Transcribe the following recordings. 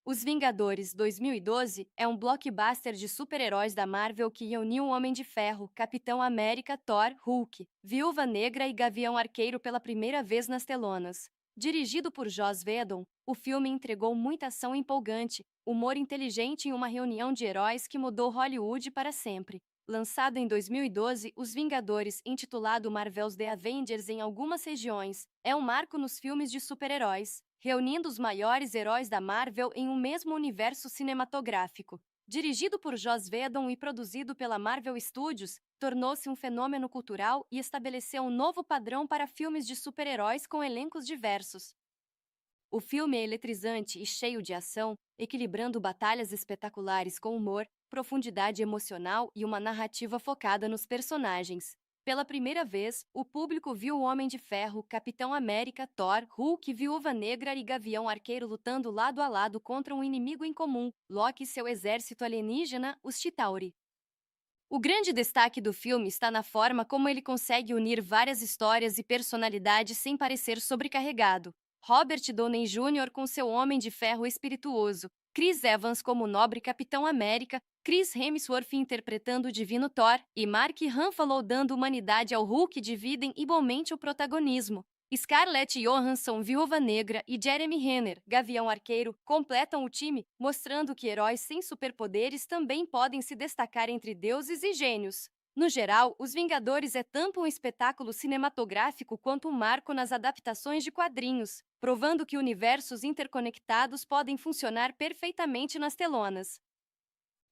Os Vingadores 2012 é um blockbuster de super-heróis da Marvel que reuniu o Homem de Ferro, Capitão América, Thor, Hulk, Viúva Negra e Gavião Arqueiro pela primeira vez nas telonas. Dirigido por Joss Whedon, o filme entregou muita ação empolgante, humor inteligente e uma reunião de heróis que mudou Hollywood para sempre. Lançado em 2012, Os Vingadores, intitulado Marvel's The Avengers em algumas regiões, é um marco nos filmes de super-heróis, reunindo os maiores heróis da Marvel em um mesmo universo cinematográfico. Dirigido por Joss Whedon e produzido pela Marvel Studios, tornou-se um fenômeno cultural e estabeleceu um novo padrão para filmes de super-heróis com elencos diversos. O filme é eletrizante e cheio de ação, equilibrando batalhas espetaculares com humor, profundidade emocional e uma narrativa focada nos personagens. Pela primeira vez, o público viu o Homem de Ferro, Capitão América, Thor, Hulk, Viúva Negra e Gavião Arqueiro lutando lado a lado contra um inimigo em comum, Loki e seu exército alienígena, os Chitauri. O grande destaque do filme está na forma como ele consegue unir várias histórias e personalidades sem parecer sobrecarregado. Robert Downey Jr. com seu Homem de Ferro espirituoso, Chris Evans como nobre Capitão América, Chris Hemsworth interpretando o divino Thor e Mark Ruffalo dando humanidade ao Hulk dividem igualmente o protagonismo. Scarlett Johansson, Viúva Negra, e Jeremy Renner, Gavião Arqueiro, completam o time, mostrando que heróis sem superpoderes também podem se destacar entre deuses e gênios. No geral, Os Vingadores é tanto um espetáculo cinematográfico quanto um marco nas adaptações de quadrinhos, provando que universos interconectados podem funcionar perfeitamente nas telonas.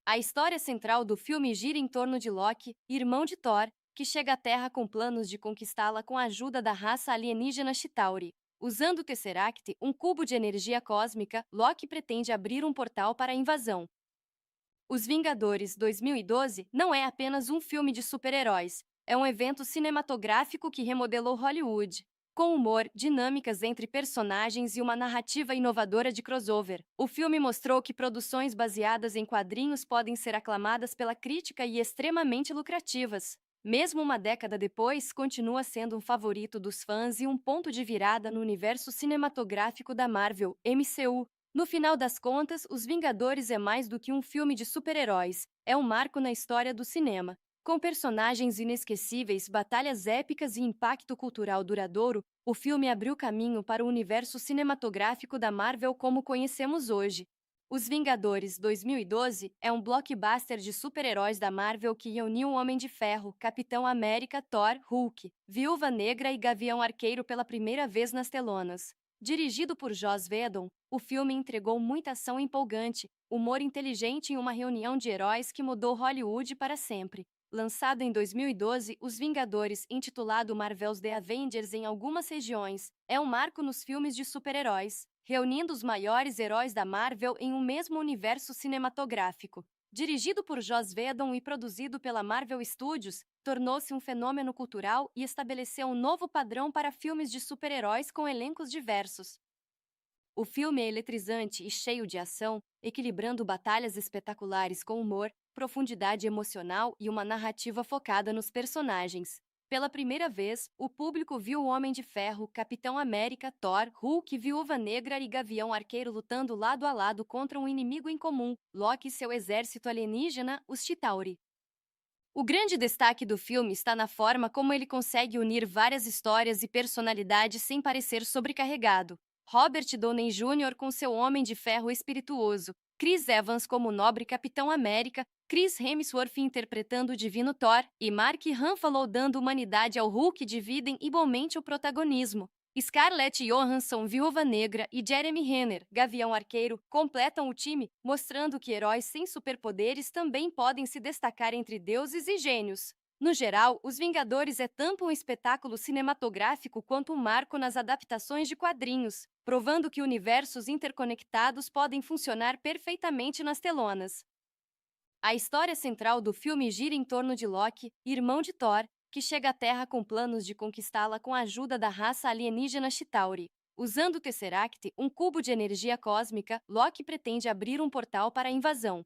A história central do filme gira em torno de Loki, irmão de Thor, que chega à Terra com planos de conquistá-la com a ajuda da raça alienígena Chitauri. Usando o Tesseract, um cubo de energia cósmica, Loki pretende abrir um portal para a invasão. Os Vingadores 2012 não é apenas um filme de super-heróis, é um evento cinematográfico que remodelou Hollywood. Com humor, dinâmicas entre personagens e uma narrativa inovadora de crossover, o filme mostrou que produções baseadas em quadrinhos podem ser aclamadas pela crítica e extremamente lucrativas. Mesmo uma década depois, continua sendo um favorito dos fãs e um ponto de virada no universo cinematográfico da Marvel, MCU. No final das contas, Os Vingadores é mais do que um filme de super-heróis, é um marco na história do cinema. Com personagens inesquecíveis, batalhas épicas e impacto cultural duradouro, o filme abriu caminho para o universo cinematográfico da Marvel como conhecemos hoje. Os Vingadores 2012 é um blockbuster de super-heróis da Marvel que reuniu o Homem de Ferro, Capitão América, Thor, Hulk, Viúva Negra e Gavião Arqueiro pela primeira vez nas telonas. Dirigido por Joss Whedon, o filme entregou muita ação empolgante, humor inteligente e uma reunião de heróis que mudou Hollywood para sempre. Lançado em 2012, Os Vingadores, intitulado Marvel's The Avengers em algumas regiões, é um marco nos filmes de super-heróis, reunindo os maiores heróis da Marvel em um mesmo universo cinematográfico. Dirigido por Joss Whedon e produzido pela Marvel Studios, tornou-se um fenômeno cultural e estabeleceu um novo padrão para filmes de super-heróis com elencos diversos. O filme é eletrizante e cheio de ação, equilibrando batalhas espetaculares com humor, profundidade emocional e uma narrativa focada nos personagens. Pela primeira vez, o público viu o Homem de Ferro, Capitão América, Thor, Hulk, Viúva Negra e Gavião Arqueiro lutando lado a lado contra um inimigo em comum, Loki e seu exército alienígena, os Chitauri. O grande destaque do filme está na forma como ele consegue unir várias histórias e personalidades sem parecer sobrecarregado. Robert Downey Jr. com seu Homem de Ferro espirituoso, Chris Evans como nobre Capitão América, Chris Hemsworth interpretando o divino Thor e Mark Ruffalo dando humanidade ao Hulk dividem igualmente o protagonismo. Scarlett Johansson, Viúva Negra, e Jeremy Renner, Gavião Arqueiro, completam o time, mostrando que heróis sem superpoderes também podem se destacar entre deuses e gênios. No geral, Os Vingadores é tanto um espetáculo cinematográfico quanto um marco nas adaptações de quadrinhos, provando que universos interconectados podem funcionar perfeitamente nas telonas. A história central do filme gira em torno de Loki, irmão de Thor, que chega à Terra com planos de conquistá-la com a ajuda da raça alienígena Chitauri. Usando o Tesseract, um cubo de energia cósmica, Loki pretende abrir um portal para a invasão.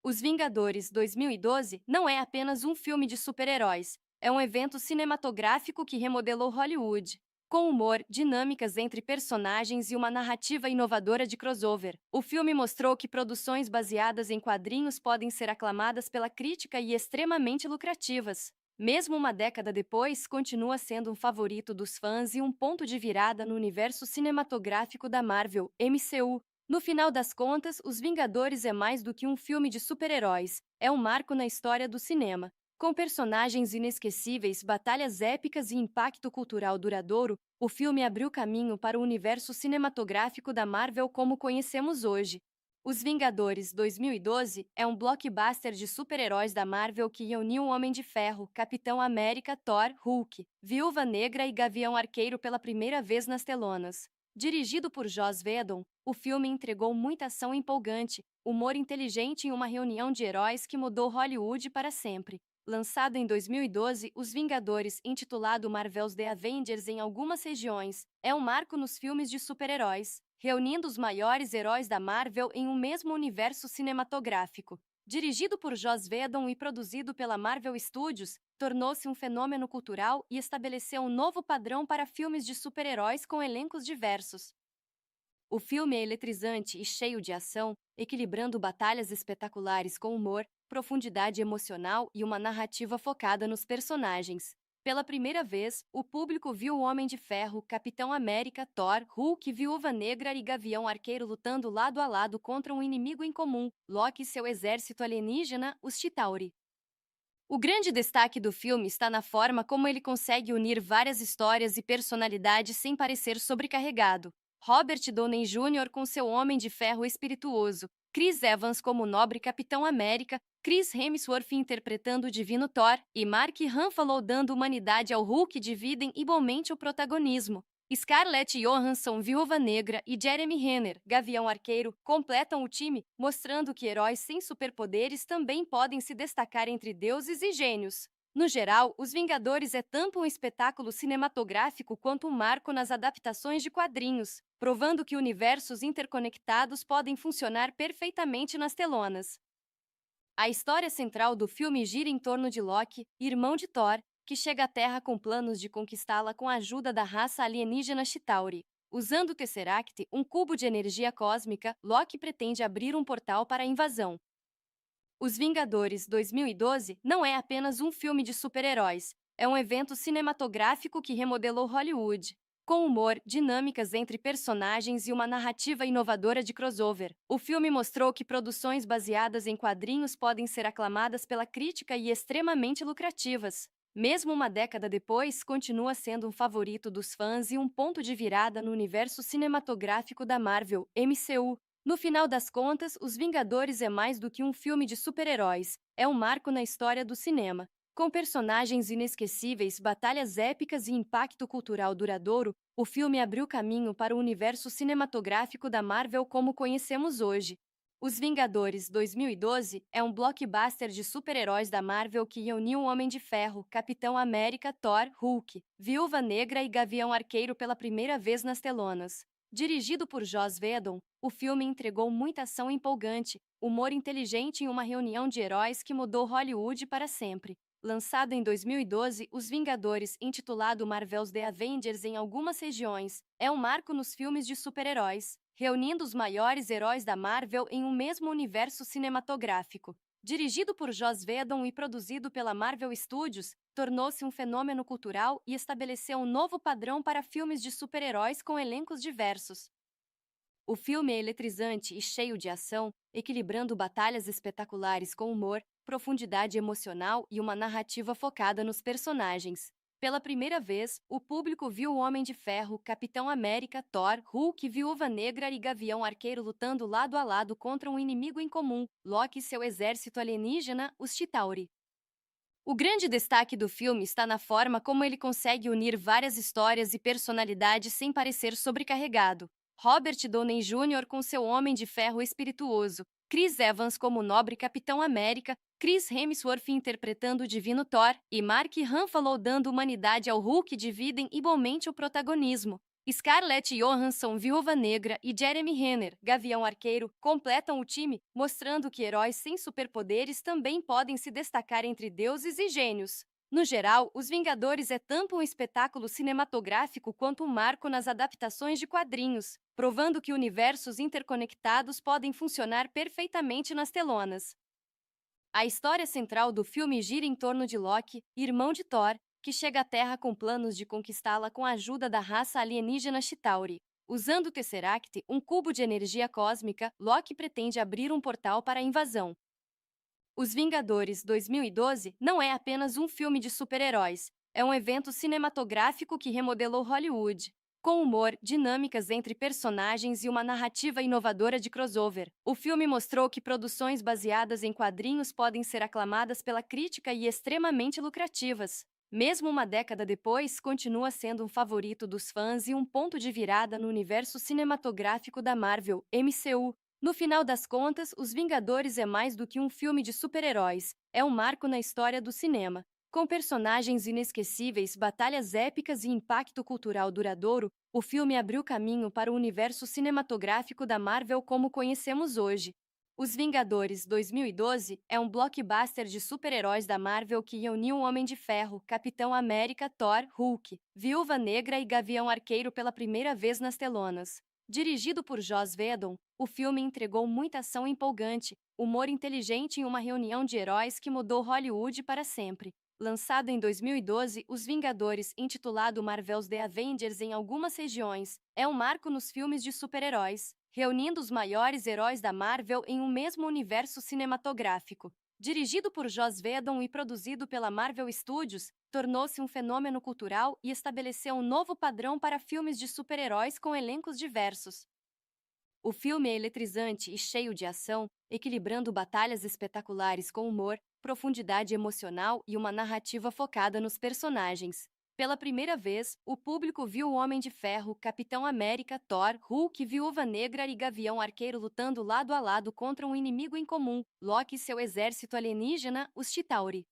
Os Vingadores 2012 não é apenas um filme de super-heróis, é um evento cinematográfico que remodelou Hollywood. Com humor, dinâmicas entre personagens e uma narrativa inovadora de crossover. O filme mostrou que produções baseadas em quadrinhos podem ser aclamadas pela crítica e extremamente lucrativas. Mesmo uma década depois, continua sendo um favorito dos fãs e um ponto de virada no universo cinematográfico da Marvel, MCU. No final das contas, Os Vingadores é mais do que um filme de super-heróis, é um marco na história do cinema. Com personagens inesquecíveis, batalhas épicas e impacto cultural duradouro, o filme abriu caminho para o universo cinematográfico da Marvel como conhecemos hoje. Os Vingadores 2012 é um blockbuster de super-heróis da Marvel que reuniu o Homem de Ferro, Capitão América, Thor, Hulk, Viúva Negra e Gavião Arqueiro pela primeira vez nas telonas. Dirigido por Joss Whedon, o filme entregou muita ação empolgante, humor inteligente e uma reunião de heróis que mudou Hollywood para sempre. Lançado em 2012, Os Vingadores, intitulado Marvel's The Avengers em algumas regiões, é um marco nos filmes de super-heróis, reunindo os maiores heróis da Marvel em um mesmo universo cinematográfico. Dirigido por Joss Whedon e produzido pela Marvel Studios, tornou-se um fenômeno cultural e estabeleceu um novo padrão para filmes de super-heróis com elencos diversos. O filme é eletrizante e cheio de ação, equilibrando batalhas espetaculares com humor, profundidade emocional e uma narrativa focada nos personagens. Pela primeira vez, o público viu o Homem de Ferro, Capitão América, Thor, Hulk, Viúva Negra e Gavião Arqueiro lutando lado a lado contra um inimigo em comum, Loki e seu exército alienígena, os Chitauri. O grande destaque do filme está na forma como ele consegue unir várias histórias e personalidades sem parecer sobrecarregado. Robert Downey Jr. com seu Homem de Ferro espirituoso, Chris Evans como nobre Capitão América, Chris Hemsworth interpretando o divino Thor e Mark Ruffalo dando humanidade ao Hulk dividem igualmente o protagonismo. Scarlett Johansson, Viúva Negra, e Jeremy Renner, Gavião Arqueiro, completam o time, mostrando que heróis sem superpoderes também podem se destacar entre deuses e gênios. No geral, Os Vingadores é tanto um espetáculo cinematográfico quanto um marco nas adaptações de quadrinhos, provando que universos interconectados podem funcionar perfeitamente nas telonas. A história central do filme gira em torno de Loki, irmão de Thor, que chega à Terra com planos de conquistá-la com a ajuda da raça alienígena Chitauri. Usando o Tesseract, um cubo de energia cósmica, Loki pretende abrir um portal para a invasão. Os Vingadores 2012 não é apenas um filme de super-heróis, é um evento cinematográfico que remodelou Hollywood. Com humor, dinâmicas entre personagens e uma narrativa inovadora de crossover, o filme mostrou que produções baseadas em quadrinhos podem ser aclamadas pela crítica e extremamente lucrativas. Mesmo uma década depois, continua sendo um favorito dos fãs e um ponto de virada no universo cinematográfico da Marvel, MCU. No final das contas, Os Vingadores é mais do que um filme de super-heróis, é um marco na história do cinema. Com personagens inesquecíveis, batalhas épicas e impacto cultural duradouro, o filme abriu caminho para o universo cinematográfico da Marvel como conhecemos hoje. Os Vingadores 2012 é um blockbuster de super-heróis da Marvel que reuniu o Homem de Ferro, Capitão América, Thor, Hulk, Viúva Negra e Gavião Arqueiro pela primeira vez nas telonas. Dirigido por Joss Whedon, o filme entregou muita ação empolgante, humor inteligente e uma reunião de heróis que mudou Hollywood para sempre. Lançado em 2012, Os Vingadores, intitulado Marvel's The Avengers em algumas regiões, é um marco nos filmes de super-heróis, reunindo os maiores heróis da Marvel em um mesmo universo cinematográfico. Dirigido por Joss Whedon e produzido pela Marvel Studios, tornou-se um fenômeno cultural e estabeleceu um novo padrão para filmes de super-heróis com elencos diversos. O filme é eletrizante e cheio de ação, equilibrando batalhas espetaculares com humor, profundidade emocional e uma narrativa focada nos personagens. Pela primeira vez, o público viu o Homem de Ferro, Capitão América, Thor, Hulk, Viúva Negra e Gavião Arqueiro lutando lado a lado contra um inimigo em comum, Loki e seu exército alienígena, os Chitauri. O grande destaque do filme está na forma como ele consegue unir várias histórias e personalidades sem parecer sobrecarregado. Robert Downey Jr. com seu Homem de Ferro espirituoso, Chris Evans como nobre Capitão América, Chris Hemsworth interpretando o divino Thor e Mark Ruffalo dando humanidade ao Hulk dividem igualmente o protagonismo. Scarlett Johansson, Viúva Negra, e Jeremy Renner, Gavião Arqueiro, completam o time, mostrando que heróis sem superpoderes também podem se destacar entre deuses e gênios. No geral, Os Vingadores é tanto um espetáculo cinematográfico quanto um marco nas adaptações de quadrinhos, provando que universos interconectados podem funcionar perfeitamente nas telonas. A história central do filme gira em torno de Loki, irmão de Thor, que chega à Terra com planos de conquistá-la com a ajuda da raça alienígena Chitauri. Usando o Tesseract, um cubo de energia cósmica, Loki pretende abrir um portal para a invasão. Os Vingadores 2012 não é apenas um filme de super-heróis, é um evento cinematográfico que remodelou Hollywood. Com humor, dinâmicas entre personagens e uma narrativa inovadora de crossover, o filme mostrou que produções baseadas em quadrinhos podem ser aclamadas pela crítica e extremamente lucrativas. Mesmo uma década depois, continua sendo um favorito dos fãs e um ponto de virada no universo cinematográfico da Marvel, MCU. No final das contas, Os Vingadores é mais do que um filme de super-heróis, é um marco na história do cinema. Com personagens inesquecíveis, batalhas épicas e impacto cultural duradouro, o filme abriu caminho para o universo cinematográfico da Marvel como conhecemos hoje. Os Vingadores 2012 é um blockbuster de super-heróis da Marvel que reuniu o Homem de Ferro, Capitão América, Thor, Hulk, Viúva Negra e Gavião Arqueiro pela primeira vez nas telonas. Dirigido por Joss Whedon, o filme entregou muita ação empolgante, humor inteligente e uma reunião de heróis que mudou Hollywood para sempre. Lançado em 2012, Os Vingadores, intitulado Marvel's The Avengers em algumas regiões, é um marco nos filmes de super-heróis, reunindo os maiores heróis da Marvel em um mesmo universo cinematográfico. Dirigido por Joss Whedon e produzido pela Marvel Studios, tornou-se um fenômeno cultural e estabeleceu um novo padrão para filmes de super-heróis com elencos diversos. O filme é eletrizante e cheio de ação, equilibrando batalhas espetaculares com humor, profundidade emocional e uma narrativa focada nos personagens. Pela primeira vez, o público viu o Homem de Ferro, Capitão América, Thor, Hulk, Viúva Negra e Gavião Arqueiro lutando lado a lado contra um inimigo em comum, Loki e seu exército alienígena, os Chitauri.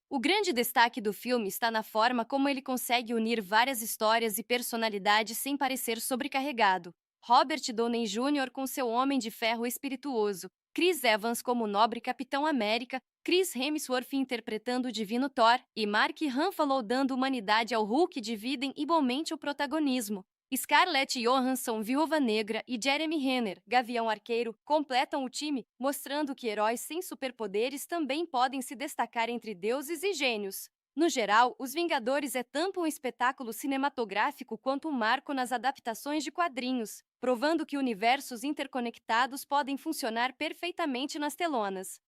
O grande destaque do filme está na forma como ele consegue unir várias histórias e personalidades sem parecer sobrecarregado. Robert Downey Jr. com seu Homem de Ferro espirituoso, Chris Evans como o nobre Capitão América, Chris Hemsworth interpretando o divino Thor e Mark Ruffalo dando humanidade ao Hulk dividem igualmente o protagonismo. Scarlett Johansson, Viúva Negra, e Jeremy Renner, Gavião Arqueiro, completam o time, mostrando que heróis sem superpoderes também podem se destacar entre deuses e gênios. No geral, Os Vingadores é tanto um espetáculo cinematográfico quanto um marco nas adaptações de quadrinhos, provando que universos interconectados podem funcionar perfeitamente nas telonas.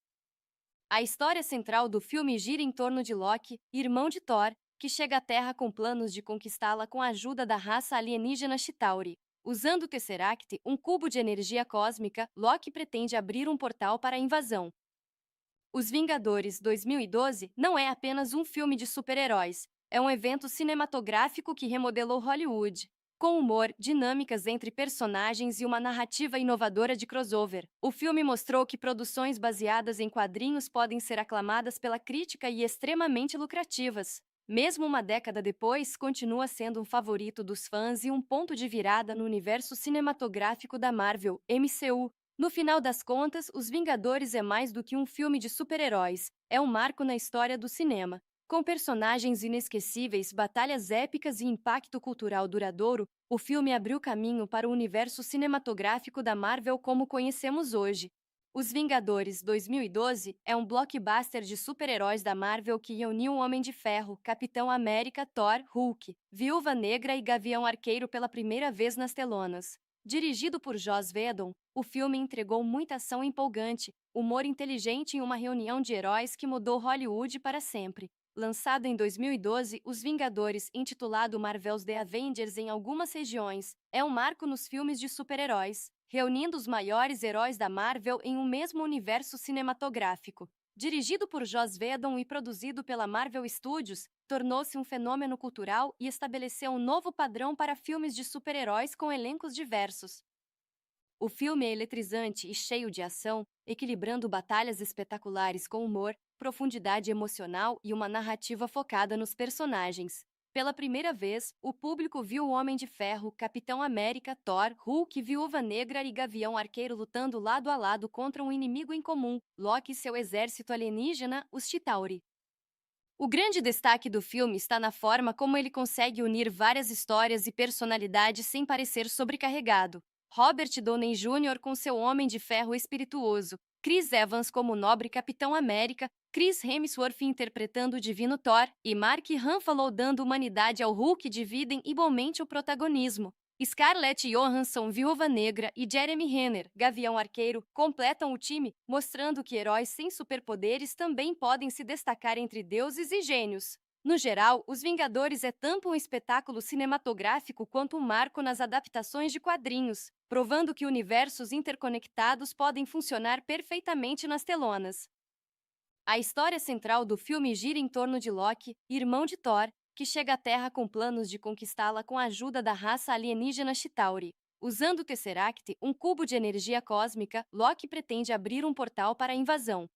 A história central do filme gira em torno de Loki, irmão de Thor, que chega à Terra com planos de conquistá-la com a ajuda da raça alienígena Chitauri. Usando o Tesseract, um cubo de energia cósmica, Loki pretende abrir um portal para a invasão. Os Vingadores 2012 não é apenas um filme de super-heróis, é um evento cinematográfico que remodelou Hollywood. Com humor, dinâmicas entre personagens e uma narrativa inovadora de crossover, o filme mostrou que produções baseadas em quadrinhos podem ser aclamadas pela crítica e extremamente lucrativas. Mesmo uma década depois, continua sendo um favorito dos fãs e um ponto de virada no universo cinematográfico da Marvel, MCU. No final das contas, Os Vingadores é mais do que um filme de super-heróis, é um marco na história do cinema. Com personagens inesquecíveis, batalhas épicas e impacto cultural duradouro, o filme abriu caminho para o universo cinematográfico da Marvel como conhecemos hoje. Os Vingadores 2012 é um blockbuster de super-heróis da Marvel que reuniu o Homem de Ferro, Capitão América, Thor, Hulk, Viúva Negra e Gavião Arqueiro pela primeira vez nas telonas. Dirigido por Joss Whedon, o filme entregou muita ação empolgante, humor inteligente e uma reunião de heróis que mudou Hollywood para sempre. Lançado em 2012, Os Vingadores, intitulado Marvel's The Avengers em algumas regiões, é um marco nos filmes de super-heróis, reunindo os maiores heróis da Marvel em um mesmo universo cinematográfico. Dirigido por Joss Whedon e produzido pela Marvel Studios, tornou-se um fenômeno cultural e estabeleceu um novo padrão para filmes de super-heróis com elencos diversos. O filme é eletrizante e cheio de ação, equilibrando batalhas espetaculares com humor, profundidade emocional e uma narrativa focada nos personagens. Pela primeira vez, o público viu o Homem de Ferro, Capitão América, Thor, Hulk, Viúva Negra e Gavião Arqueiro lutando lado a lado contra um inimigo em comum, Loki e seu exército alienígena, os Chitauri. O grande destaque do filme está na forma como ele consegue unir várias histórias e personalidades sem parecer sobrecarregado. Robert Downey Jr. com seu Homem de Ferro espirituoso, Chris Evans como o nobre Capitão América, Chris Hemsworth interpretando o divino Thor e Mark Ruffalo dando humanidade ao Hulk dividem igualmente o protagonismo. Scarlett Johansson, Viúva Negra, e Jeremy Renner, Gavião Arqueiro, completam o time, mostrando que heróis sem superpoderes também podem se destacar entre deuses e gênios. No geral, Os Vingadores é tanto um espetáculo cinematográfico quanto um marco nas adaptações de quadrinhos, provando que universos interconectados podem funcionar perfeitamente nas telonas. A história central do filme gira em torno de Loki, irmão de Thor, que chega à Terra com planos de conquistá-la com a ajuda da raça alienígena Chitauri. Usando o Tesseract, um cubo de energia cósmica, Loki pretende abrir um portal para a invasão.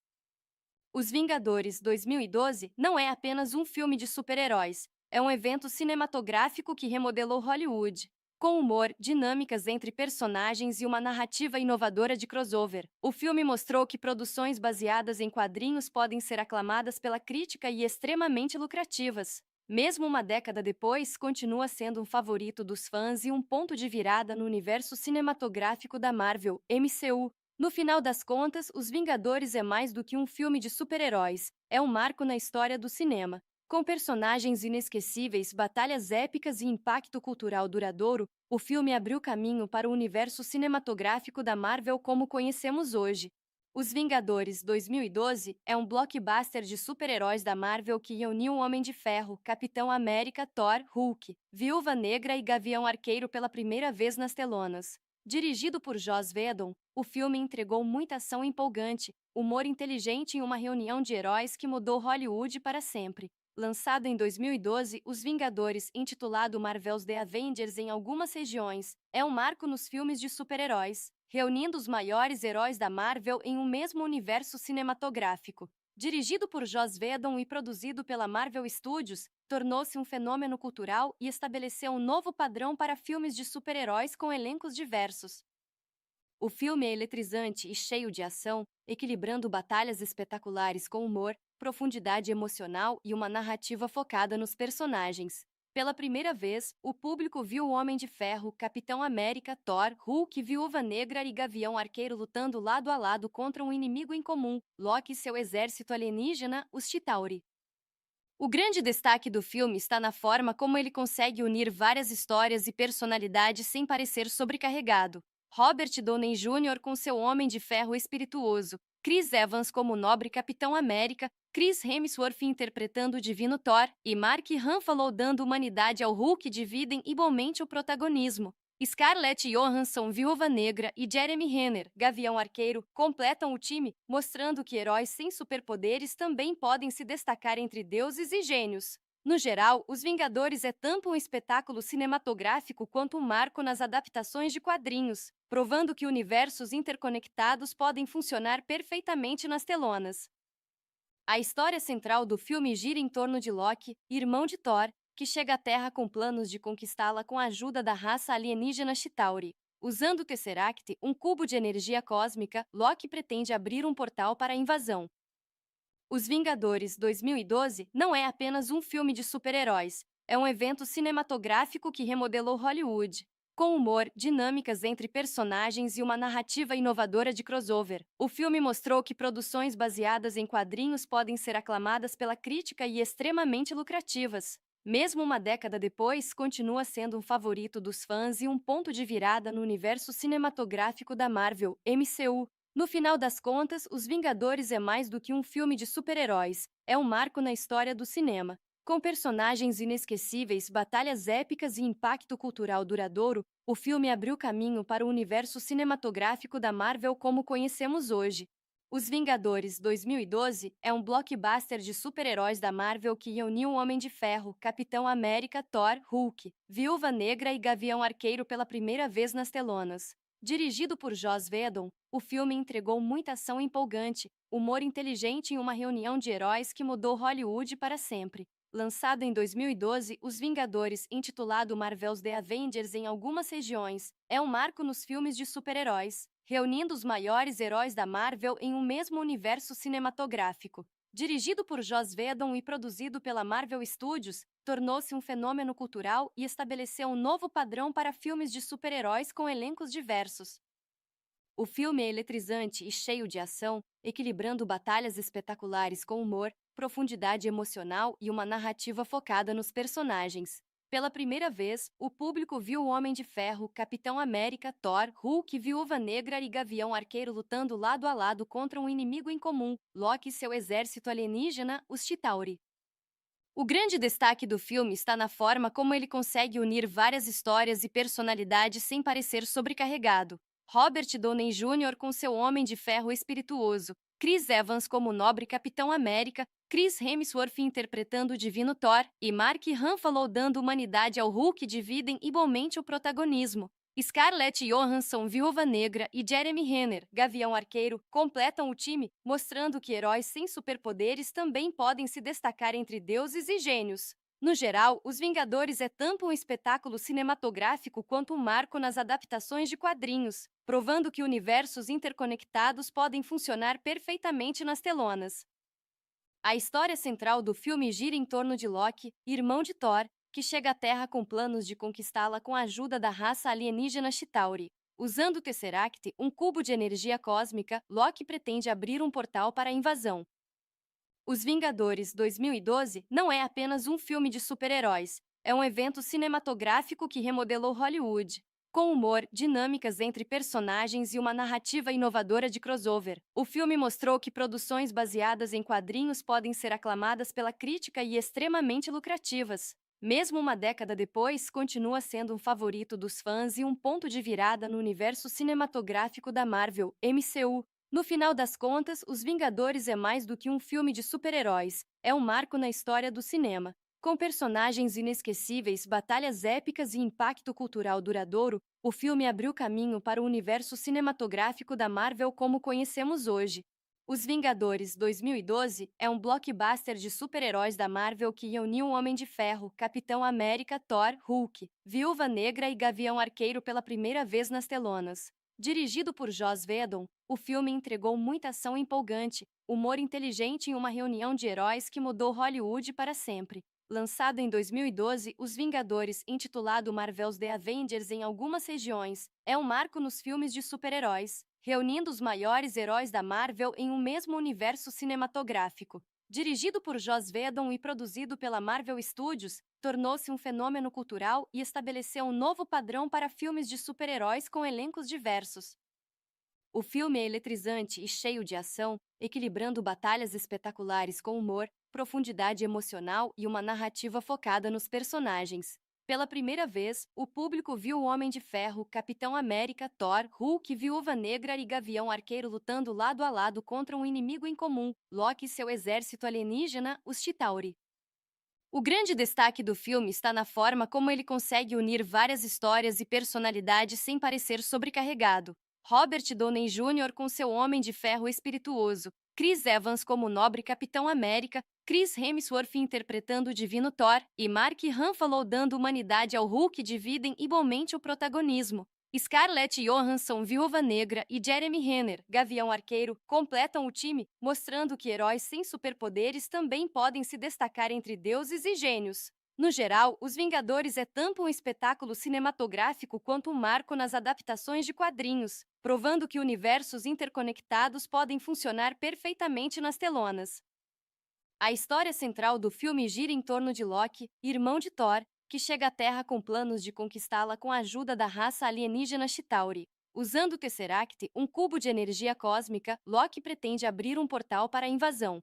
Os Vingadores 2012 não é apenas um filme de super-heróis, é um evento cinematográfico que remodelou Hollywood. Com humor, dinâmicas entre personagens e uma narrativa inovadora de crossover, o filme mostrou que produções baseadas em quadrinhos podem ser aclamadas pela crítica e extremamente lucrativas. Mesmo uma década depois, continua sendo um favorito dos fãs e um ponto de virada no universo cinematográfico da Marvel, MCU. No final das contas, Os Vingadores é mais do que um filme de super-heróis, é um marco na história do cinema. Com personagens inesquecíveis, batalhas épicas e impacto cultural duradouro, o filme abriu caminho para o universo cinematográfico da Marvel como conhecemos hoje. Os Vingadores 2012 é um blockbuster de super-heróis da Marvel que reuniu o Homem de Ferro, Capitão América, Thor, Hulk, Viúva Negra e Gavião Arqueiro pela primeira vez nas telonas. Dirigido por Joss Whedon, o filme entregou muita ação empolgante, humor inteligente e uma reunião de heróis que mudou Hollywood para sempre. Lançado em 2012, Os Vingadores, intitulado Marvel's The Avengers em algumas regiões, é um marco nos filmes de super-heróis, reunindo os maiores heróis da Marvel em um mesmo universo cinematográfico. Dirigido por Joss Whedon e produzido pela Marvel Studios, tornou-se um fenômeno cultural e estabeleceu um novo padrão para filmes de super-heróis com elencos diversos. O filme é eletrizante e cheio de ação, equilibrando batalhas espetaculares com humor, profundidade emocional e uma narrativa focada nos personagens. Pela primeira vez, o público viu o Homem de Ferro, Capitão América, Thor, Hulk, Viúva Negra e Gavião Arqueiro lutando lado a lado contra um inimigo em comum, Loki e seu exército alienígena, os Chitauri. O grande destaque do filme está na forma como ele consegue unir várias histórias e personalidades sem parecer sobrecarregado. Robert Downey Jr. com seu Homem de Ferro espirituoso, Chris Evans como o nobre Capitão América, Chris Hemsworth interpretando o divino Thor e Mark Ruffalo dando humanidade ao Hulk dividem igualmente o protagonismo. Scarlett Johansson, Viúva Negra, e Jeremy Renner, Gavião Arqueiro, completam o time, mostrando que heróis sem superpoderes também podem se destacar entre deuses e gênios. No geral, Os Vingadores é tanto um espetáculo cinematográfico quanto um marco nas adaptações de quadrinhos, provando que universos interconectados podem funcionar perfeitamente nas telonas. A história central do filme gira em torno de Loki, irmão de Thor, que chega à Terra com planos de conquistá-la com a ajuda da raça alienígena Chitauri. Usando o Tesseract, um cubo de energia cósmica, Loki pretende abrir um portal para a invasão. Os Vingadores 2012 não é apenas um filme de super-heróis, é um evento cinematográfico que remodelou Hollywood. Com humor, dinâmicas entre personagens e uma narrativa inovadora de crossover, o filme mostrou que produções baseadas em quadrinhos podem ser aclamadas pela crítica e extremamente lucrativas. Mesmo uma década depois, continua sendo um favorito dos fãs e um ponto de virada no universo cinematográfico da Marvel, MCU. No final das contas, Os Vingadores é mais do que um filme de super-heróis, é um marco na história do cinema. Com personagens inesquecíveis, batalhas épicas e impacto cultural duradouro, o filme abriu caminho para o universo cinematográfico da Marvel como conhecemos hoje. Os Vingadores 2012 é um blockbuster de super-heróis da Marvel que reuniu o Homem de Ferro, Capitão América, Thor, Hulk, Viúva Negra e Gavião Arqueiro pela primeira vez nas telonas. Dirigido por Joss Whedon, o filme entregou muita ação empolgante, humor inteligente e uma reunião de heróis que mudou Hollywood para sempre. Lançado em 2012, Os Vingadores, intitulado Marvel's The Avengers em algumas regiões, é um marco nos filmes de super-heróis, reunindo os maiores heróis da Marvel em um mesmo universo cinematográfico. Dirigido por Joss Whedon e produzido pela Marvel Studios, tornou-se um fenômeno cultural e estabeleceu um novo padrão para filmes de super-heróis com elencos diversos. O filme é eletrizante e cheio de ação, equilibrando batalhas espetaculares com humor, profundidade emocional e uma narrativa focada nos personagens. Pela primeira vez, o público viu o Homem de Ferro, Capitão América, Thor, Hulk, Viúva Negra e Gavião Arqueiro lutando lado a lado contra um inimigo em comum, Loki e seu exército alienígena, os Chitauri. O grande destaque do filme está na forma como ele consegue unir várias histórias e personalidades sem parecer sobrecarregado. Robert Downey Jr. com seu Homem de Ferro espirituoso, Chris Evans como o nobre Capitão América, Chris Hemsworth interpretando o divino Thor e Mark Ruffalo dando humanidade ao Hulk dividem igualmente o protagonismo. Scarlett Johansson, Viúva Negra, e Jeremy Renner, Gavião Arqueiro, completam o time, mostrando que heróis sem superpoderes também podem se destacar entre deuses e gênios. No geral, Os Vingadores é tanto um espetáculo cinematográfico quanto um marco nas adaptações de quadrinhos, provando que universos interconectados podem funcionar perfeitamente nas telonas. A história central do filme gira em torno de Loki, irmão de Thor, que chega à Terra com planos de conquistá-la com a ajuda da raça alienígena Chitauri. Usando o Tesseract, um cubo de energia cósmica, Loki pretende abrir um portal para a invasão. Os Vingadores 2012 não é apenas um filme de super-heróis, é um evento cinematográfico que remodelou Hollywood. Com humor, dinâmicas entre personagens e uma narrativa inovadora de crossover, o filme mostrou que produções baseadas em quadrinhos podem ser aclamadas pela crítica e extremamente lucrativas. Mesmo uma década depois, continua sendo um favorito dos fãs e um ponto de virada no universo cinematográfico da Marvel, MCU. No final das contas, Os Vingadores é mais do que um filme de super-heróis, é um marco na história do cinema. Com personagens inesquecíveis, batalhas épicas e impacto cultural duradouro, o filme abriu caminho para o universo cinematográfico da Marvel como conhecemos hoje. Os Vingadores 2012 é um blockbuster de super-heróis da Marvel que reuniu o Homem de Ferro, Capitão América, Thor, Hulk, Viúva Negra e Gavião Arqueiro pela primeira vez nas telonas. Dirigido por Joss Whedon, o filme entregou muita ação empolgante, humor inteligente e uma reunião de heróis que mudou Hollywood para sempre. Lançado em 2012, Os Vingadores, intitulado Marvel's The Avengers em algumas regiões, é um marco nos filmes de super-heróis, reunindo os maiores heróis da Marvel em um mesmo universo cinematográfico. Dirigido por Joss Whedon e produzido pela Marvel Studios, tornou-se um fenômeno cultural e estabeleceu um novo padrão para filmes de super-heróis com elencos diversos. O filme é eletrizante e cheio de ação, equilibrando batalhas espetaculares com humor, profundidade emocional e uma narrativa focada nos personagens. Pela primeira vez, o público viu o Homem de Ferro, Capitão América, Thor, Hulk, Viúva Negra e Gavião Arqueiro lutando lado a lado contra um inimigo em comum, Loki e seu exército alienígena, os Chitauri. O grande destaque do filme está na forma como ele consegue unir várias histórias e personalidades sem parecer sobrecarregado. Robert Downey Jr. com seu Homem de Ferro espirituoso, Chris Evans como o nobre Capitão América, Chris Hemsworth interpretando o divino Thor e Mark Ruffalo dando humanidade ao Hulk dividem igualmente o protagonismo. Scarlett Johansson, Viúva Negra, e Jeremy Renner, Gavião Arqueiro, completam o time, mostrando que heróis sem superpoderes também podem se destacar entre deuses e gênios. No geral, Os Vingadores é tanto um espetáculo cinematográfico quanto um marco nas adaptações de quadrinhos, provando que universos interconectados podem funcionar perfeitamente nas telonas. A história central do filme gira em torno de Loki, irmão de Thor, que chega à Terra com planos de conquistá-la com a ajuda da raça alienígena Chitauri. Usando o Tesseract, um cubo de energia cósmica, Loki pretende abrir um portal para a invasão.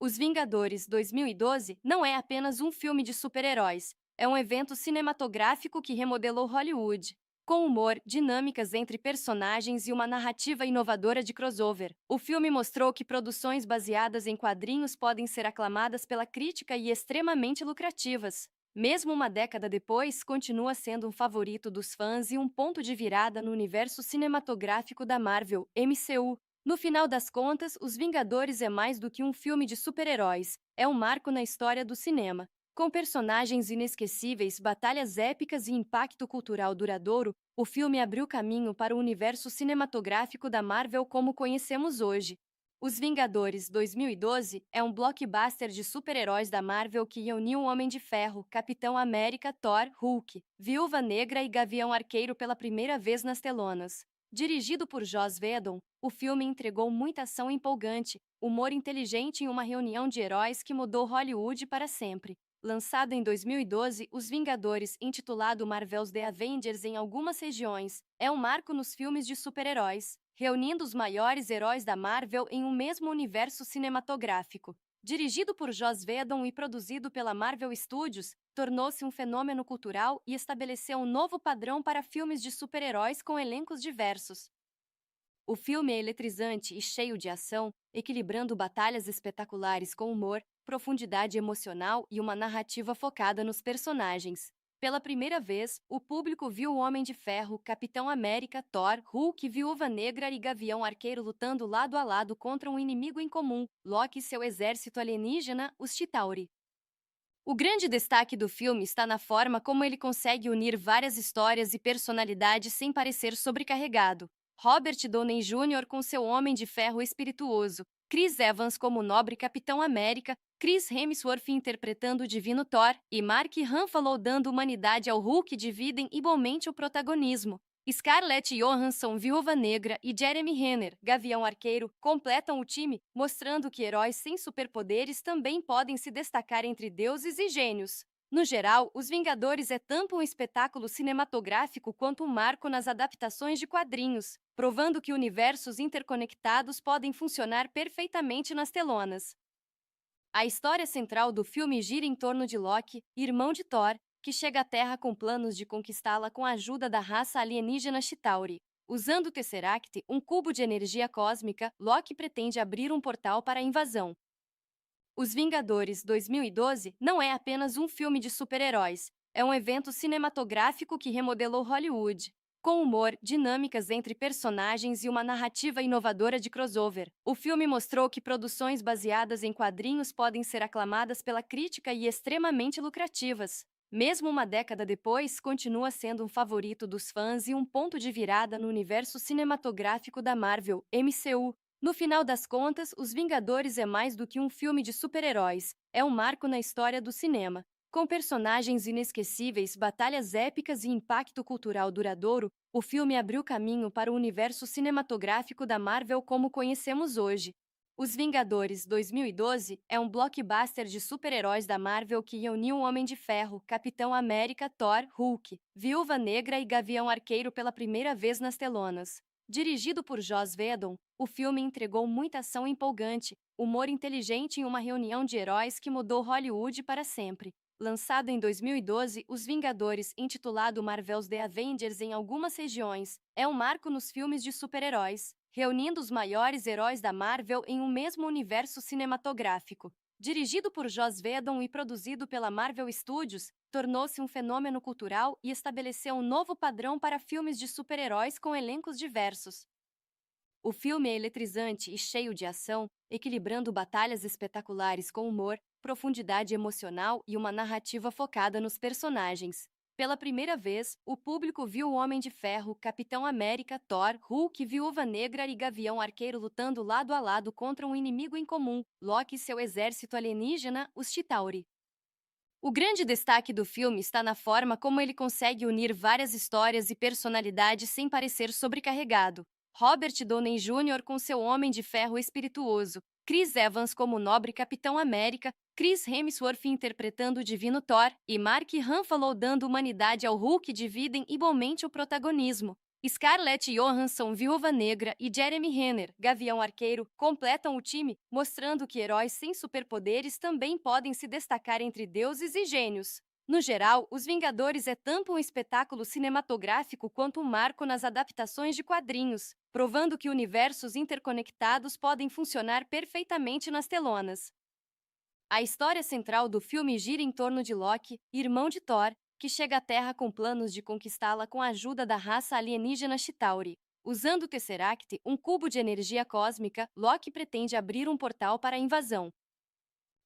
Os Vingadores 2012 não é apenas um filme de super-heróis, é um evento cinematográfico que remodelou Hollywood. Com humor, dinâmicas entre personagens e uma narrativa inovadora de crossover, o filme mostrou que produções baseadas em quadrinhos podem ser aclamadas pela crítica e extremamente lucrativas. Mesmo uma década depois, continua sendo um favorito dos fãs e um ponto de virada no universo cinematográfico da Marvel, MCU. No final das contas, Os Vingadores é mais do que um filme de super-heróis, é um marco na história do cinema. Com personagens inesquecíveis, batalhas épicas e impacto cultural duradouro, o filme abriu caminho para o universo cinematográfico da Marvel como conhecemos hoje. Os Vingadores 2012 é um blockbuster de super-heróis da Marvel que reuniu o Homem de Ferro, Capitão América, Thor, Hulk, Viúva Negra e Gavião Arqueiro pela primeira vez nas telonas. Dirigido por Joss Whedon, o filme entregou muita ação empolgante, humor inteligente e uma reunião de heróis que mudou Hollywood para sempre. Lançado em 2012, Os Vingadores, intitulado Marvel's The Avengers em algumas regiões, é um marco nos filmes de super-heróis, reunindo os maiores heróis da Marvel em um mesmo universo cinematográfico. Dirigido por Joss Whedon e produzido pela Marvel Studios, tornou-se um fenômeno cultural e estabeleceu um novo padrão para filmes de super-heróis com elencos diversos. O filme é eletrizante e cheio de ação, equilibrando batalhas espetaculares com humor, profundidade emocional e uma narrativa focada nos personagens. Pela primeira vez, o público viu o Homem de Ferro, Capitão América, Thor, Hulk, Viúva Negra e Gavião Arqueiro lutando lado a lado contra um inimigo em comum, Loki e seu exército alienígena, os Chitauri. O grande destaque do filme está na forma como ele consegue unir várias histórias e personalidades sem parecer sobrecarregado. Robert Downey Jr. com seu Homem de Ferro espirituoso, Chris Evans como nobre Capitão América, Chris Hemsworth interpretando o divino Thor e Mark Ruffalo dando humanidade ao Hulk dividem igualmente o protagonismo. Scarlett Johansson, Viúva Negra, e Jeremy Renner, Gavião Arqueiro, completam o time, mostrando que heróis sem superpoderes também podem se destacar entre deuses e gênios. No geral, Os Vingadores é tanto um espetáculo cinematográfico quanto um marco nas adaptações de quadrinhos, provando que universos interconectados podem funcionar perfeitamente nas telonas. A história central do filme gira em torno de Loki, irmão de Thor, que chega à Terra com planos de conquistá-la com a ajuda da raça alienígena Chitauri. Usando o Tesseract, um cubo de energia cósmica, Loki pretende abrir um portal para a invasão. Os Vingadores 2012 não é apenas um filme de super-heróis, é um evento cinematográfico que remodelou Hollywood. Com humor, dinâmicas entre personagens e uma narrativa inovadora de crossover, o filme mostrou que produções baseadas em quadrinhos podem ser aclamadas pela crítica e extremamente lucrativas. Mesmo uma década depois, continua sendo um favorito dos fãs e um ponto de virada no universo cinematográfico da Marvel, MCU. No final das contas, Os Vingadores é mais do que um filme de super-heróis, é um marco na história do cinema. Com personagens inesquecíveis, batalhas épicas e impacto cultural duradouro, o filme abriu caminho para o universo cinematográfico da Marvel como conhecemos hoje. Os Vingadores 2012 é um blockbuster de super-heróis da Marvel que reuniu o Homem de Ferro, Capitão América, Thor, Hulk, Viúva Negra e Gavião Arqueiro pela primeira vez nas telonas. Dirigido por Joss Whedon, o filme entregou muita ação empolgante, humor inteligente e uma reunião de heróis que mudou Hollywood para sempre. Lançado em 2012, Os Vingadores, intitulado Marvel's The Avengers em algumas regiões, é um marco nos filmes de super-heróis, reunindo os maiores heróis da Marvel em um mesmo universo cinematográfico. Dirigido por Joss Whedon e produzido pela Marvel Studios, tornou-se um fenômeno cultural e estabeleceu um novo padrão para filmes de super-heróis com elencos diversos. O filme é eletrizante e cheio de ação, equilibrando batalhas espetaculares com humor, profundidade emocional e uma narrativa focada nos personagens. Pela primeira vez, o público viu o Homem de Ferro, Capitão América, Thor, Hulk, Viúva Negra e Gavião Arqueiro lutando lado a lado contra um inimigo em comum, Loki e seu exército alienígena, os Chitauri. O grande destaque do filme está na forma como ele consegue unir várias histórias e personalidades sem parecer sobrecarregado. Robert Downey Jr. com seu Homem de Ferro espirituoso, Chris Evans como nobre Capitão América, Chris Hemsworth interpretando o divino Thor e Mark Ruffalo dando humanidade ao Hulk dividem igualmente o protagonismo. Scarlett Johansson, Viúva Negra, e Jeremy Renner, Gavião Arqueiro, completam o time, mostrando que heróis sem superpoderes também podem se destacar entre deuses e gênios. No geral, Os Vingadores é tanto um espetáculo cinematográfico quanto um marco nas adaptações de quadrinhos, provando que universos interconectados podem funcionar perfeitamente nas telonas. A história central do filme gira em torno de Loki, irmão de Thor, que chega à Terra com planos de conquistá-la com a ajuda da raça alienígena Chitauri. Usando o Tesseract, um cubo de energia cósmica, Loki pretende abrir um portal para a invasão.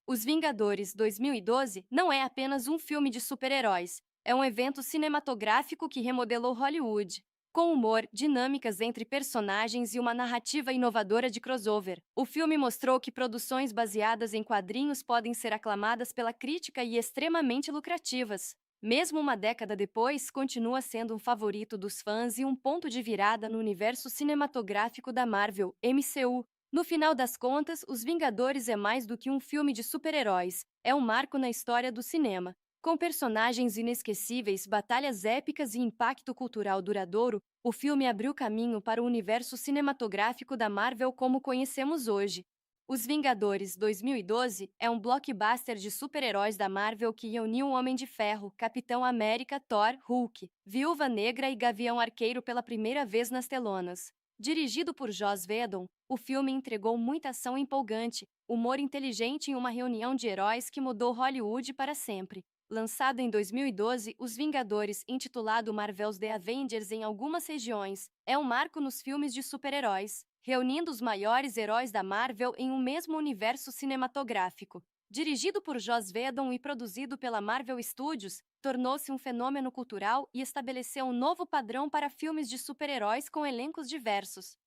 Os Vingadores 2012 não é apenas um filme de super-heróis, é um evento cinematográfico que remodelou Hollywood. Com humor, dinâmicas entre personagens e uma narrativa inovadora de crossover. O filme mostrou que produções baseadas em quadrinhos podem ser aclamadas pela crítica e extremamente lucrativas. Mesmo uma década depois, continua sendo um favorito dos fãs e um ponto de virada no universo cinematográfico da Marvel, MCU. No final das contas, Os Vingadores é mais do que um filme de super-heróis, é um marco na história do cinema. Com personagens inesquecíveis, batalhas épicas e impacto cultural duradouro, o filme abriu caminho para o universo cinematográfico da Marvel como conhecemos hoje. Os Vingadores 2012 é um blockbuster de super-heróis da Marvel que reuniu o Homem de Ferro, Capitão América, Thor, Hulk, Viúva Negra e Gavião Arqueiro pela primeira vez nas telonas. Dirigido por Joss Whedon, o filme entregou muita ação empolgante, humor inteligente e uma reunião de heróis que mudou Hollywood para sempre. Lançado em 2012, Os Vingadores, intitulado Marvel's The Avengers em algumas regiões, é um marco nos filmes de super-heróis, reunindo os maiores heróis da Marvel em um mesmo universo cinematográfico. Dirigido por Joss Whedon e produzido pela Marvel Studios, tornou-se um fenômeno cultural e estabeleceu um novo padrão para filmes de super-heróis com elencos diversos.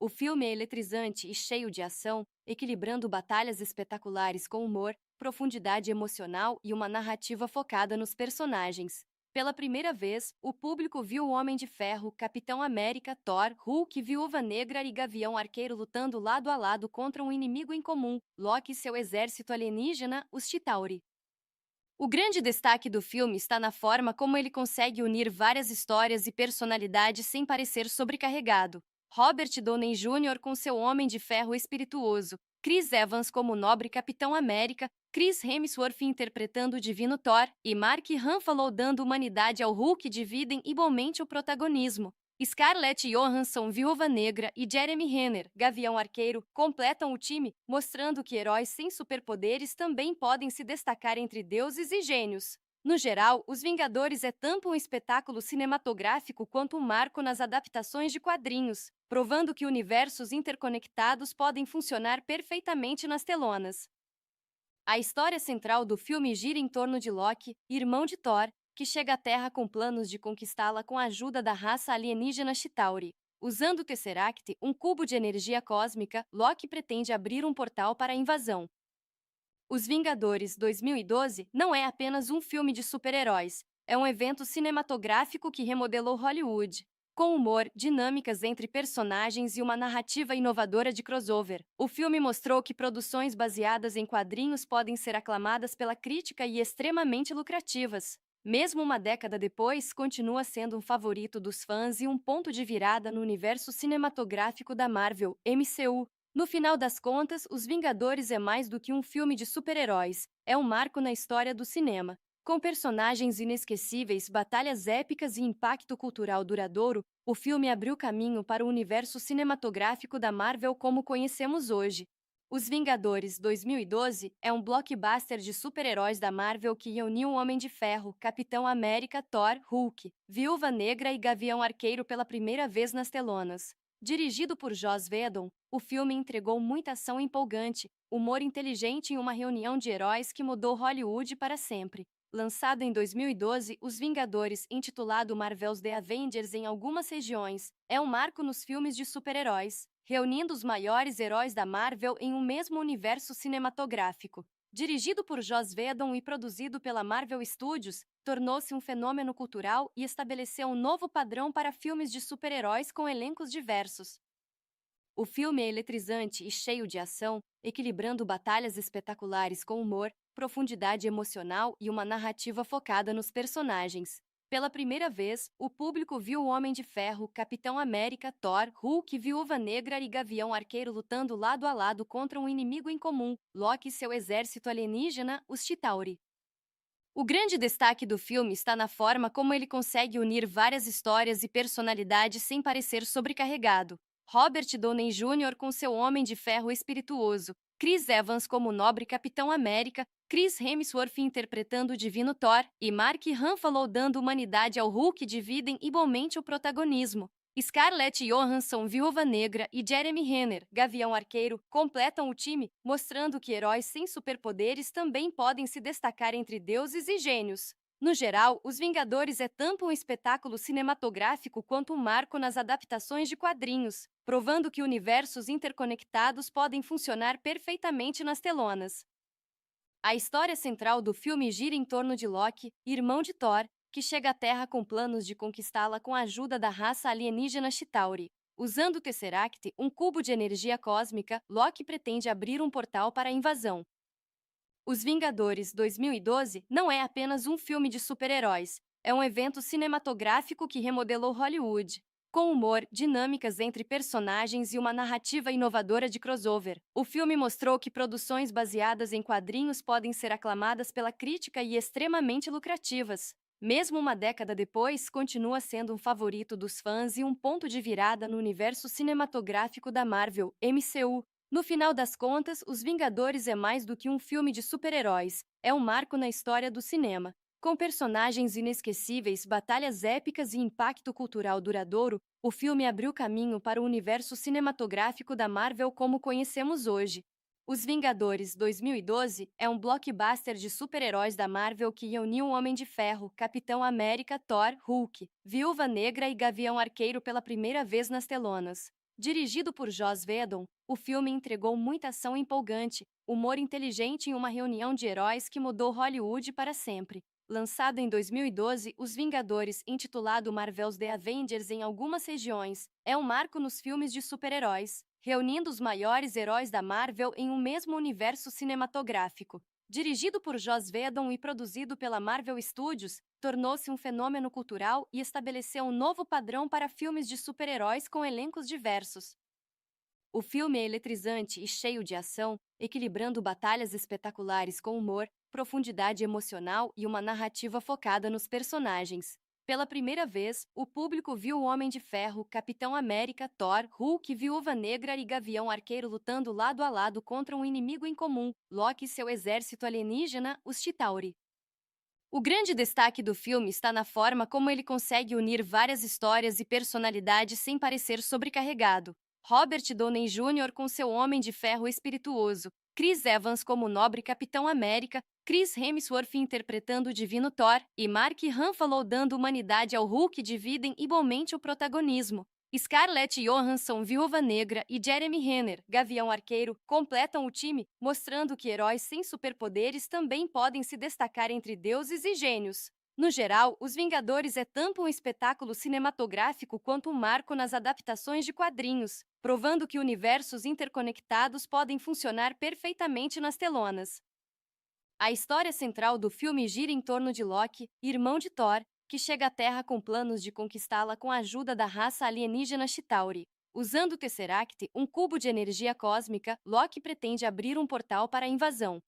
O filme é eletrizante e cheio de ação, equilibrando batalhas espetaculares com humor, profundidade emocional e uma narrativa focada nos personagens. Pela primeira vez, o público viu o Homem de Ferro, Capitão América, Thor, Hulk, Viúva Negra e Gavião Arqueiro lutando lado a lado contra um inimigo em comum, Loki e seu exército alienígena, os Chitauri. O grande destaque do filme está na forma como ele consegue unir várias histórias e personalidades sem parecer sobrecarregado. Robert Downey Jr. com seu Homem de Ferro espirituoso, Chris Evans como nobre Capitão América, Chris Hemsworth interpretando o divino Thor e Mark Ruffalo dando humanidade ao Hulk dividem igualmente o protagonismo. Scarlett Johansson, Viúva Negra, e Jeremy Renner, Gavião Arqueiro, completam o time, mostrando que heróis sem superpoderes também podem se destacar entre deuses e gênios. No geral, Os Vingadores é tanto um espetáculo cinematográfico quanto um marco nas adaptações de quadrinhos, provando que universos interconectados podem funcionar perfeitamente nas telonas. A história central do filme gira em torno de Loki, irmão de Thor, que chega à Terra com planos de conquistá-la com a ajuda da raça alienígena Chitauri. Usando o Tesseract, um cubo de energia cósmica, Loki pretende abrir um portal para a invasão. Os Vingadores 2012 não é apenas um filme de super-heróis, é um evento cinematográfico que remodelou Hollywood. Com humor, dinâmicas entre personagens e uma narrativa inovadora de crossover, o filme mostrou que produções baseadas em quadrinhos podem ser aclamadas pela crítica e extremamente lucrativas. Mesmo uma década depois, continua sendo um favorito dos fãs e um ponto de virada no universo cinematográfico da Marvel, MCU. No final das contas, Os Vingadores é mais do que um filme de super-heróis, é um marco na história do cinema. Com personagens inesquecíveis, batalhas épicas e impacto cultural duradouro, o filme abriu caminho para o universo cinematográfico da Marvel como conhecemos hoje. Os Vingadores 2012 é um blockbuster de super-heróis da Marvel que reuniu o Homem de Ferro, Capitão América, Thor, Hulk, Viúva Negra e Gavião Arqueiro pela primeira vez nas telonas. Dirigido por Joss Whedon, o filme entregou muita ação empolgante, humor inteligente e uma reunião de heróis que mudou Hollywood para sempre. Lançado em 2012, Os Vingadores, intitulado Marvel's The Avengers em algumas regiões, é um marco nos filmes de super-heróis, reunindo os maiores heróis da Marvel em um mesmo universo cinematográfico. Dirigido por Joss Whedon e produzido pela Marvel Studios, tornou-se um fenômeno cultural e estabeleceu um novo padrão para filmes de super-heróis com elencos diversos. O filme é eletrizante e cheio de ação, equilibrando batalhas espetaculares com humor, profundidade emocional e uma narrativa focada nos personagens. Pela primeira vez, o público viu o Homem de Ferro, Capitão América, Thor, Hulk, Viúva Negra e Gavião Arqueiro lutando lado a lado contra um inimigo em comum, Loki e seu exército alienígena, os Chitauri. O grande destaque do filme está na forma como ele consegue unir várias histórias e personalidades sem parecer sobrecarregado. Robert Downey Jr. com seu Homem de Ferro espirituoso, Chris Evans como nobre Capitão América, Chris Hemsworth interpretando o divino Thor e Mark Ruffalo dando humanidade ao Hulk dividem igualmente o protagonismo. Scarlett Johansson, Viúva Negra, e Jeremy Renner, Gavião Arqueiro, completam o time, mostrando que heróis sem superpoderes também podem se destacar entre deuses e gênios. No geral, Os Vingadores é tanto um espetáculo cinematográfico quanto um marco nas adaptações de quadrinhos, provando que universos interconectados podem funcionar perfeitamente nas telonas. A história central do filme gira em torno de Loki, irmão de Thor, que chega à Terra com planos de conquistá-la com a ajuda da raça alienígena Chitauri. Usando o Tesseract, um cubo de energia cósmica, Loki pretende abrir um portal para a invasão. Os Vingadores 2012 não é apenas um filme de super-heróis, é um evento cinematográfico que remodelou Hollywood. Com humor, dinâmicas entre personagens e uma narrativa inovadora de crossover, o filme mostrou que produções baseadas em quadrinhos podem ser aclamadas pela crítica e extremamente lucrativas. Mesmo uma década depois, continua sendo um favorito dos fãs e um ponto de virada no universo cinematográfico da Marvel, MCU. No final das contas, Os Vingadores é mais do que um filme de super-heróis, é um marco na história do cinema. Com personagens inesquecíveis, batalhas épicas e impacto cultural duradouro, o filme abriu caminho para o universo cinematográfico da Marvel como conhecemos hoje. Os Vingadores 2012 é um blockbuster de super-heróis da Marvel que reuniu o Homem de Ferro, Capitão América, Thor, Hulk, Viúva Negra e Gavião Arqueiro pela primeira vez nas telonas. Dirigido por Joss Whedon, o filme entregou muita ação empolgante, humor inteligente e uma reunião de heróis que mudou Hollywood para sempre. Lançado em 2012, Os Vingadores, intitulado Marvel's The Avengers em algumas regiões, é um marco nos filmes de super-heróis, reunindo os maiores heróis da Marvel em um mesmo universo cinematográfico. Dirigido por Joss Whedon e produzido pela Marvel Studios, tornou-se um fenômeno cultural e estabeleceu um novo padrão para filmes de super-heróis com elencos diversos. O filme é eletrizante e cheio de ação, equilibrando batalhas espetaculares com humor, profundidade emocional e uma narrativa focada nos personagens. Pela primeira vez, o público viu o Homem de Ferro, Capitão América, Thor, Hulk, Viúva Negra e Gavião Arqueiro lutando lado a lado contra um inimigo em comum, Loki e seu exército alienígena, os Chitauri. O grande destaque do filme está na forma como ele consegue unir várias histórias e personalidades sem parecer sobrecarregado. Robert Downey Jr. com seu Homem de Ferro espirituoso, Chris Evans como o nobre Capitão América, Chris Hemsworth interpretando o divino Thor e Mark Ruffalo dando humanidade ao Hulk dividem igualmente o protagonismo. Scarlett Johansson, Viúva Negra, e Jeremy Renner, Gavião Arqueiro, completam o time, mostrando que heróis sem superpoderes também podem se destacar entre deuses e gênios. No geral, Os Vingadores é tanto um espetáculo cinematográfico quanto um marco nas adaptações de quadrinhos, provando que universos interconectados podem funcionar perfeitamente nas telonas. A história central do filme gira em torno de Loki, irmão de Thor, que chega à Terra com planos de conquistá-la com a ajuda da raça alienígena Chitauri. Usando o Tesseract, um cubo de energia cósmica, Loki pretende abrir um portal para a invasão.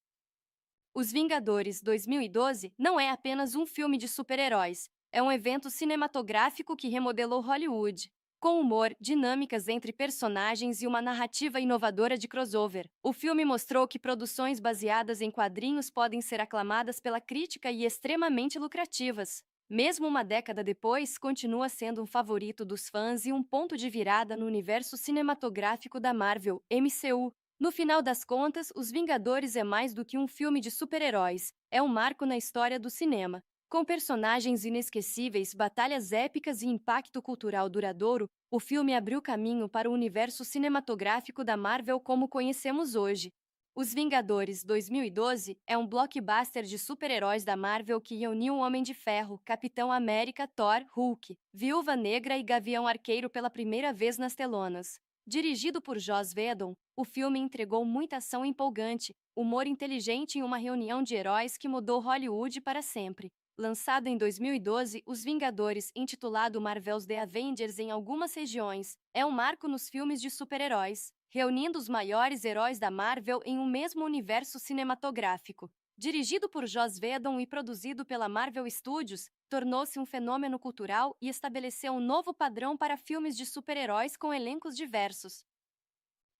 Os Vingadores 2012 não é apenas um filme de super-heróis, é um evento cinematográfico que remodelou Hollywood. Com humor, dinâmicas entre personagens e uma narrativa inovadora de crossover, o filme mostrou que produções baseadas em quadrinhos podem ser aclamadas pela crítica e extremamente lucrativas. Mesmo uma década depois, continua sendo um favorito dos fãs e um ponto de virada no universo cinematográfico da Marvel, MCU. No final das contas, Os Vingadores é mais do que um filme de super-heróis, é um marco na história do cinema. Com personagens inesquecíveis, batalhas épicas e impacto cultural duradouro, o filme abriu caminho para o universo cinematográfico da Marvel como conhecemos hoje. Os Vingadores 2012 é um blockbuster de super-heróis da Marvel que reuniu o Homem de Ferro, Capitão América, Thor, Hulk, Viúva Negra e Gavião Arqueiro pela primeira vez nas telonas. Dirigido por Joss Whedon, o filme entregou muita ação empolgante, humor inteligente e uma reunião de heróis que mudou Hollywood para sempre. Lançado em 2012, Os Vingadores, intitulado Marvel's The Avengers em algumas regiões, é um marco nos filmes de super-heróis, reunindo os maiores heróis da Marvel em um mesmo universo cinematográfico. Dirigido por Joss Whedon e produzido pela Marvel Studios, tornou-se um fenômeno cultural e estabeleceu um novo padrão para filmes de super-heróis com elencos diversos.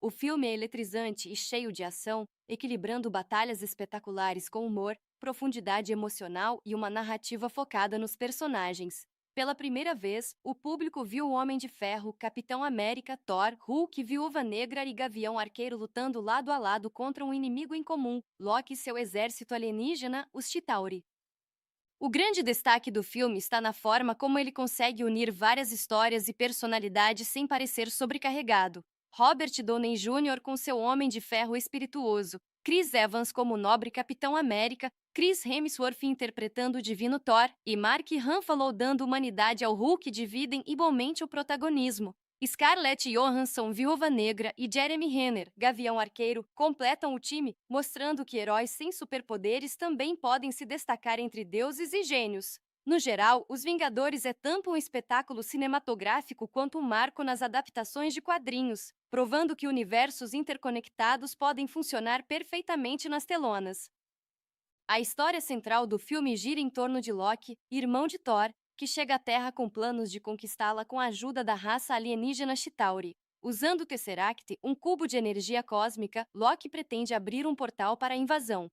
O filme é eletrizante e cheio de ação, equilibrando batalhas espetaculares com humor, profundidade emocional e uma narrativa focada nos personagens. Pela primeira vez, o público viu o Homem de Ferro, Capitão América, Thor, Hulk, Viúva Negra e Gavião Arqueiro lutando lado a lado contra um inimigo em comum, Loki e seu exército alienígena, os Chitauri. O grande destaque do filme está na forma como ele consegue unir várias histórias e personalidades sem parecer sobrecarregado. Robert Downey Jr. com seu Homem de Ferro espirituoso, Chris Evans como nobre Capitão América, Chris Hemsworth interpretando o divino Thor e Mark Ruffalo dando humanidade ao Hulk dividem igualmente o protagonismo. Scarlett Johansson, Viúva Negra, e Jeremy Renner, Gavião Arqueiro, completam o time, mostrando que heróis sem superpoderes também podem se destacar entre deuses e gênios. No geral, Os Vingadores é tanto um espetáculo cinematográfico quanto um marco nas adaptações de quadrinhos, provando que universos interconectados podem funcionar perfeitamente nas telonas. A história central do filme gira em torno de Loki, irmão de Thor, que chega à Terra com planos de conquistá-la com a ajuda da raça alienígena Chitauri. Usando o Tesseract, um cubo de energia cósmica, Loki pretende abrir um portal para a invasão.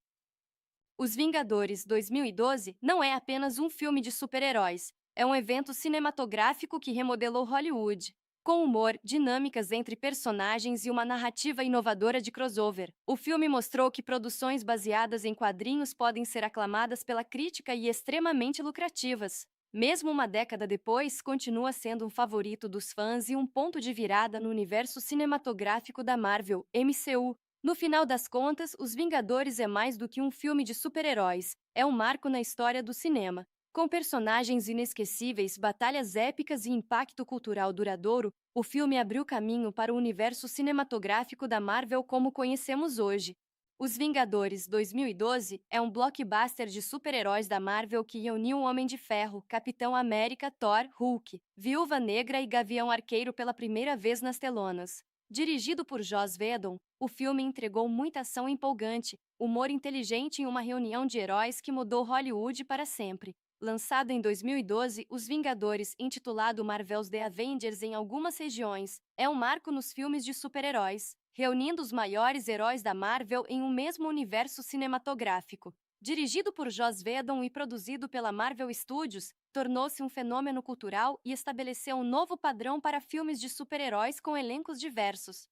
Os Vingadores 2012 não é apenas um filme de super-heróis, é um evento cinematográfico que remodelou Hollywood. Com humor, dinâmicas entre personagens e uma narrativa inovadora de crossover, o filme mostrou que produções baseadas em quadrinhos podem ser aclamadas pela crítica e extremamente lucrativas. Mesmo uma década depois, continua sendo um favorito dos fãs e um ponto de virada no universo cinematográfico da Marvel, MCU. No final das contas, Os Vingadores é mais do que um filme de super-heróis, é um marco na história do cinema. Com personagens inesquecíveis, batalhas épicas e impacto cultural duradouro, o filme abriu caminho para o universo cinematográfico da Marvel como conhecemos hoje. Os Vingadores 2012 é um blockbuster de super-heróis da Marvel que reuniu o Homem de Ferro, Capitão América, Thor, Hulk, Viúva Negra e Gavião Arqueiro pela primeira vez nas telonas. Dirigido por Joss Whedon, o filme entregou muita ação empolgante, humor inteligente e uma reunião de heróis que mudou Hollywood para sempre. Lançado em 2012, Os Vingadores, intitulado Marvel's The Avengers em algumas regiões, é um marco nos filmes de super-heróis, reunindo os maiores heróis da Marvel em um mesmo universo cinematográfico. Dirigido por Joss Whedon e produzido pela Marvel Studios, tornou-se um fenômeno cultural e estabeleceu um novo padrão para filmes de super-heróis com elencos diversos.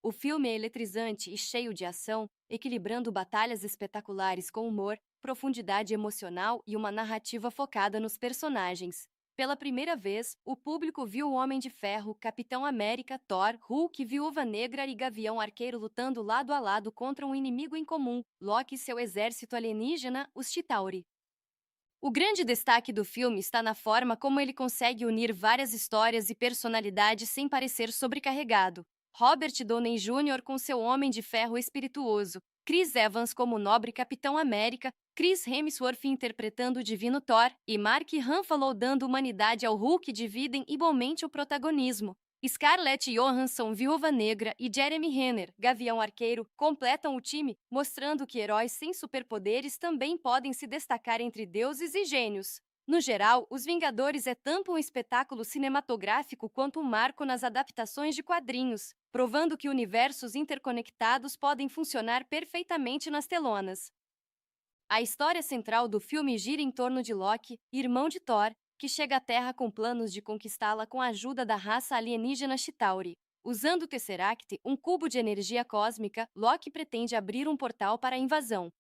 O filme é eletrizante e cheio de ação, equilibrando batalhas espetaculares com humor, profundidade emocional e uma narrativa focada nos personagens. Pela primeira vez, o público viu o Homem de Ferro, Capitão América, Thor, Hulk, Viúva Negra e Gavião Arqueiro lutando lado a lado contra um inimigo em comum, Loki e seu exército alienígena, os Chitauri. O grande destaque do filme está na forma como ele consegue unir várias histórias e personalidades sem parecer sobrecarregado. Robert Downey Jr. com seu Homem de Ferro espirituoso, Chris Evans como nobre Capitão América, Chris Hemsworth interpretando o divino Thor e Mark Ruffalo dando humanidade ao Hulk dividem igualmente o protagonismo. Scarlett Johansson, Viúva Negra, e Jeremy Renner, Gavião Arqueiro, completam o time, mostrando que heróis sem superpoderes também podem se destacar entre deuses e gênios. No geral, Os Vingadores é tanto um espetáculo cinematográfico quanto um marco nas adaptações de quadrinhos, provando que universos interconectados podem funcionar perfeitamente nas telonas. A história central do filme gira em torno de Loki, irmão de Thor, que chega à Terra com planos de conquistá-la com a ajuda da raça alienígena Chitauri. Usando o Tesseract, um cubo de energia cósmica, Loki pretende abrir um portal para a invasão.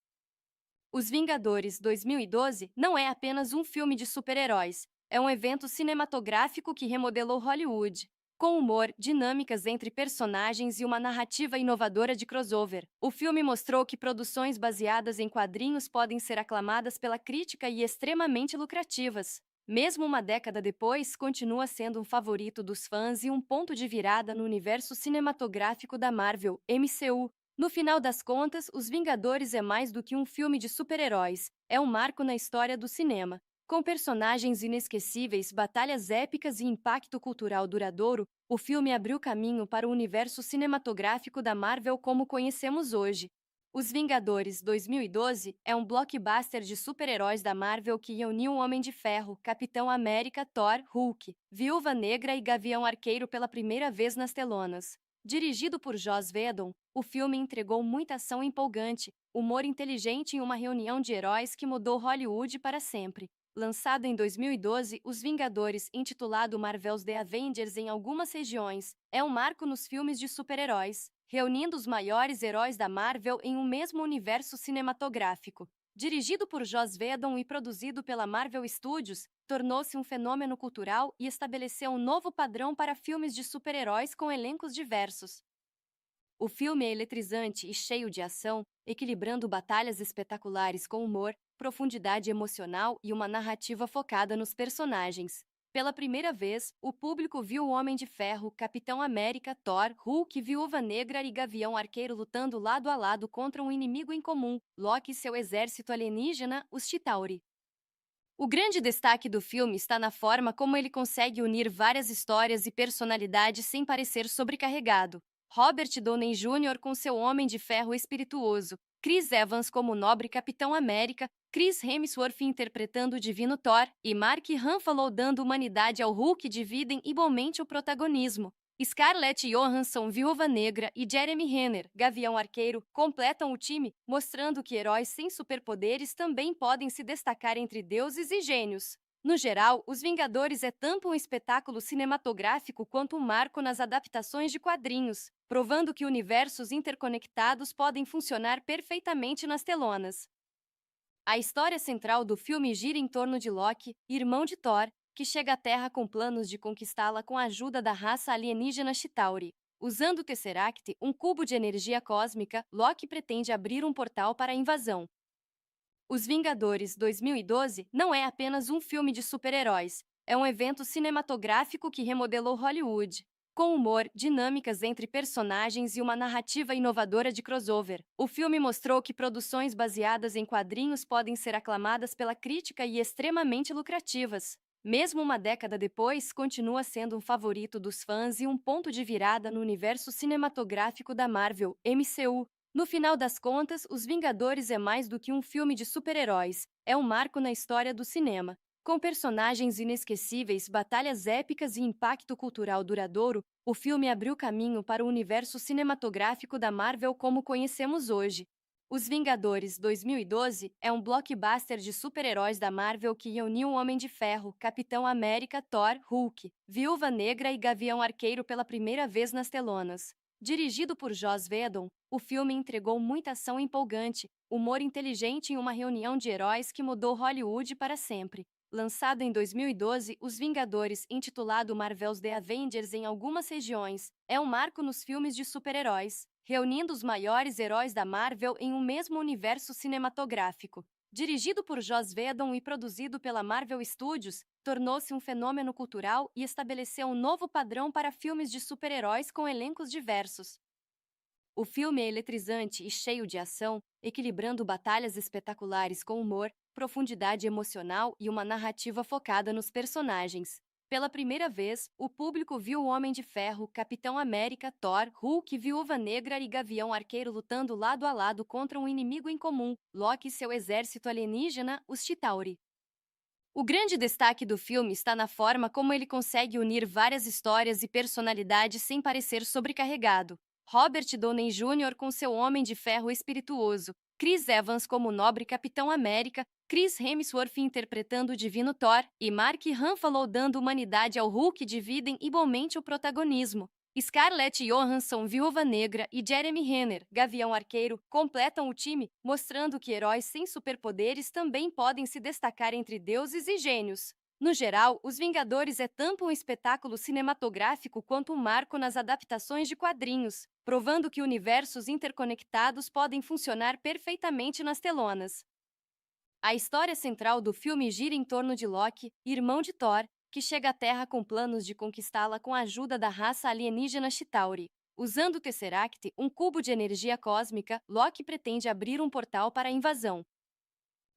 Os Vingadores 2012 não é apenas um filme de super-heróis, é um evento cinematográfico que remodelou Hollywood. Com humor, dinâmicas entre personagens e uma narrativa inovadora de crossover, o filme mostrou que produções baseadas em quadrinhos podem ser aclamadas pela crítica e extremamente lucrativas. Mesmo uma década depois, continua sendo um favorito dos fãs e um ponto de virada no universo cinematográfico da Marvel, MCU. No final das contas, Os Vingadores é mais do que um filme de super-heróis, é um marco na história do cinema. Com personagens inesquecíveis, batalhas épicas e impacto cultural duradouro, o filme abriu caminho para o universo cinematográfico da Marvel como conhecemos hoje. Os Vingadores 2012 é um blockbuster de super-heróis da Marvel que reuniu o Homem de Ferro, Capitão América, Thor, Hulk, Viúva Negra e Gavião Arqueiro pela primeira vez nas telonas. Dirigido por Joss Whedon, o filme entregou muita ação empolgante, humor inteligente e uma reunião de heróis que mudou Hollywood para sempre. Lançado em 2012, Os Vingadores, intitulado Marvel's The Avengers em algumas regiões, é um marco nos filmes de super-heróis, reunindo os maiores heróis da Marvel em um mesmo universo cinematográfico. Dirigido por Joss Whedon e produzido pela Marvel Studios, tornou-se um fenômeno cultural e estabeleceu um novo padrão para filmes de super-heróis com elencos diversos. O filme é eletrizante e cheio de ação, equilibrando batalhas espetaculares com humor, profundidade emocional e uma narrativa focada nos personagens. Pela primeira vez, o público viu o Homem de Ferro, Capitão América, Thor, Hulk, Viúva Negra e Gavião Arqueiro lutando lado a lado contra um inimigo em comum, Loki e seu exército alienígena, os Chitauri. O grande destaque do filme está na forma como ele consegue unir várias histórias e personalidades sem parecer sobrecarregado. Robert Downey Jr. com seu Homem de Ferro espirituoso, Chris Evans como o nobre Capitão América, Chris Hemsworth interpretando o divino Thor e Mark Ruffalo dando humanidade ao Hulk dividem igualmente o protagonismo. Scarlett Johansson, Viúva Negra, e Jeremy Renner, Gavião Arqueiro, completam o time, mostrando que heróis sem superpoderes também podem se destacar entre deuses e gênios. No geral, Os Vingadores é tanto um espetáculo cinematográfico quanto um marco nas adaptações de quadrinhos, provando que universos interconectados podem funcionar perfeitamente nas telonas. A história central do filme gira em torno de Loki, irmão de Thor, que chega à Terra com planos de conquistá-la com a ajuda da raça alienígena Chitauri. Usando o Tesseract, um cubo de energia cósmica, Loki pretende abrir um portal para a invasão. Os Vingadores 2012 não é apenas um filme de super-heróis, é um evento cinematográfico que remodelou Hollywood. Com humor, dinâmicas entre personagens e uma narrativa inovadora de crossover, o filme mostrou que produções baseadas em quadrinhos podem ser aclamadas pela crítica e extremamente lucrativas. Mesmo uma década depois, continua sendo um favorito dos fãs e um ponto de virada no universo cinematográfico da Marvel, MCU. No final das contas, Os Vingadores é mais do que um filme de super-heróis, é um marco na história do cinema. Com personagens inesquecíveis, batalhas épicas e impacto cultural duradouro, o filme abriu caminho para o universo cinematográfico da Marvel como conhecemos hoje. Os Vingadores 2012 é um blockbuster de super-heróis da Marvel que reuniu o Homem de Ferro, Capitão América, Thor, Hulk, Viúva Negra e Gavião Arqueiro pela primeira vez nas telonas. Dirigido por Joss Whedon, o filme entregou muita ação empolgante, humor inteligente e uma reunião de heróis que mudou Hollywood para sempre. Lançado em 2012, Os Vingadores, intitulado Marvel's The Avengers em algumas regiões, é um marco nos filmes de super-heróis, reunindo os maiores heróis da Marvel em um mesmo universo cinematográfico. Dirigido por Joss Whedon e produzido pela Marvel Studios, tornou-se um fenômeno cultural e estabeleceu um novo padrão para filmes de super-heróis com elencos diversos. O filme é eletrizante e cheio de ação, equilibrando batalhas espetaculares com humor, profundidade emocional e uma narrativa focada nos personagens. Pela primeira vez, o público viu o Homem de Ferro, Capitão América, Thor, Hulk, Viúva Negra e Gavião Arqueiro lutando lado a lado contra um inimigo em comum, Loki e seu exército alienígena, os Chitauri. O grande destaque do filme está na forma como ele consegue unir várias histórias e personalidades sem parecer sobrecarregado. Robert Downey Jr. com seu Homem de Ferro espirituoso, Chris Evans como o nobre Capitão América, Chris Hemsworth interpretando o divino Thor e Mark Ruffalo dando humanidade ao Hulk dividem igualmente o protagonismo. Scarlett Johansson, Viúva Negra, e Jeremy Renner, Gavião Arqueiro, completam o time, mostrando que heróis sem superpoderes também podem se destacar entre deuses e gênios. No geral, Os Vingadores é tanto um espetáculo cinematográfico quanto um marco nas adaptações de quadrinhos, provando que universos interconectados podem funcionar perfeitamente nas telonas. A história central do filme gira em torno de Loki, irmão de Thor, que chega à Terra com planos de conquistá-la com a ajuda da raça alienígena Chitauri. Usando o Tesseract, um cubo de energia cósmica, Loki pretende abrir um portal para a invasão.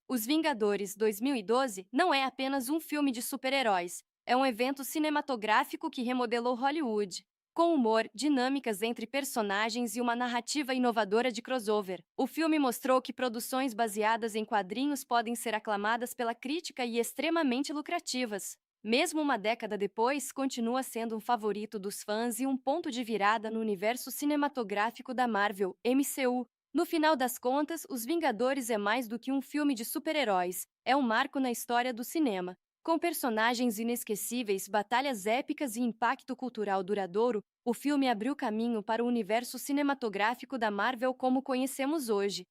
Os Vingadores 2012 não é apenas um filme de super-heróis, é um evento cinematográfico que remodelou Hollywood. Com humor, dinâmicas entre personagens e uma narrativa inovadora de crossover, o filme mostrou que produções baseadas em quadrinhos podem ser aclamadas pela crítica e extremamente lucrativas. Mesmo uma década depois, continua sendo um favorito dos fãs e um ponto de virada no universo cinematográfico da Marvel, MCU. No final das contas, Os Vingadores é mais do que um filme de super-heróis, é um marco na história do cinema. Com personagens inesquecíveis, batalhas épicas e impacto cultural duradouro, o filme abriu caminho para o universo cinematográfico da Marvel como conhecemos hoje.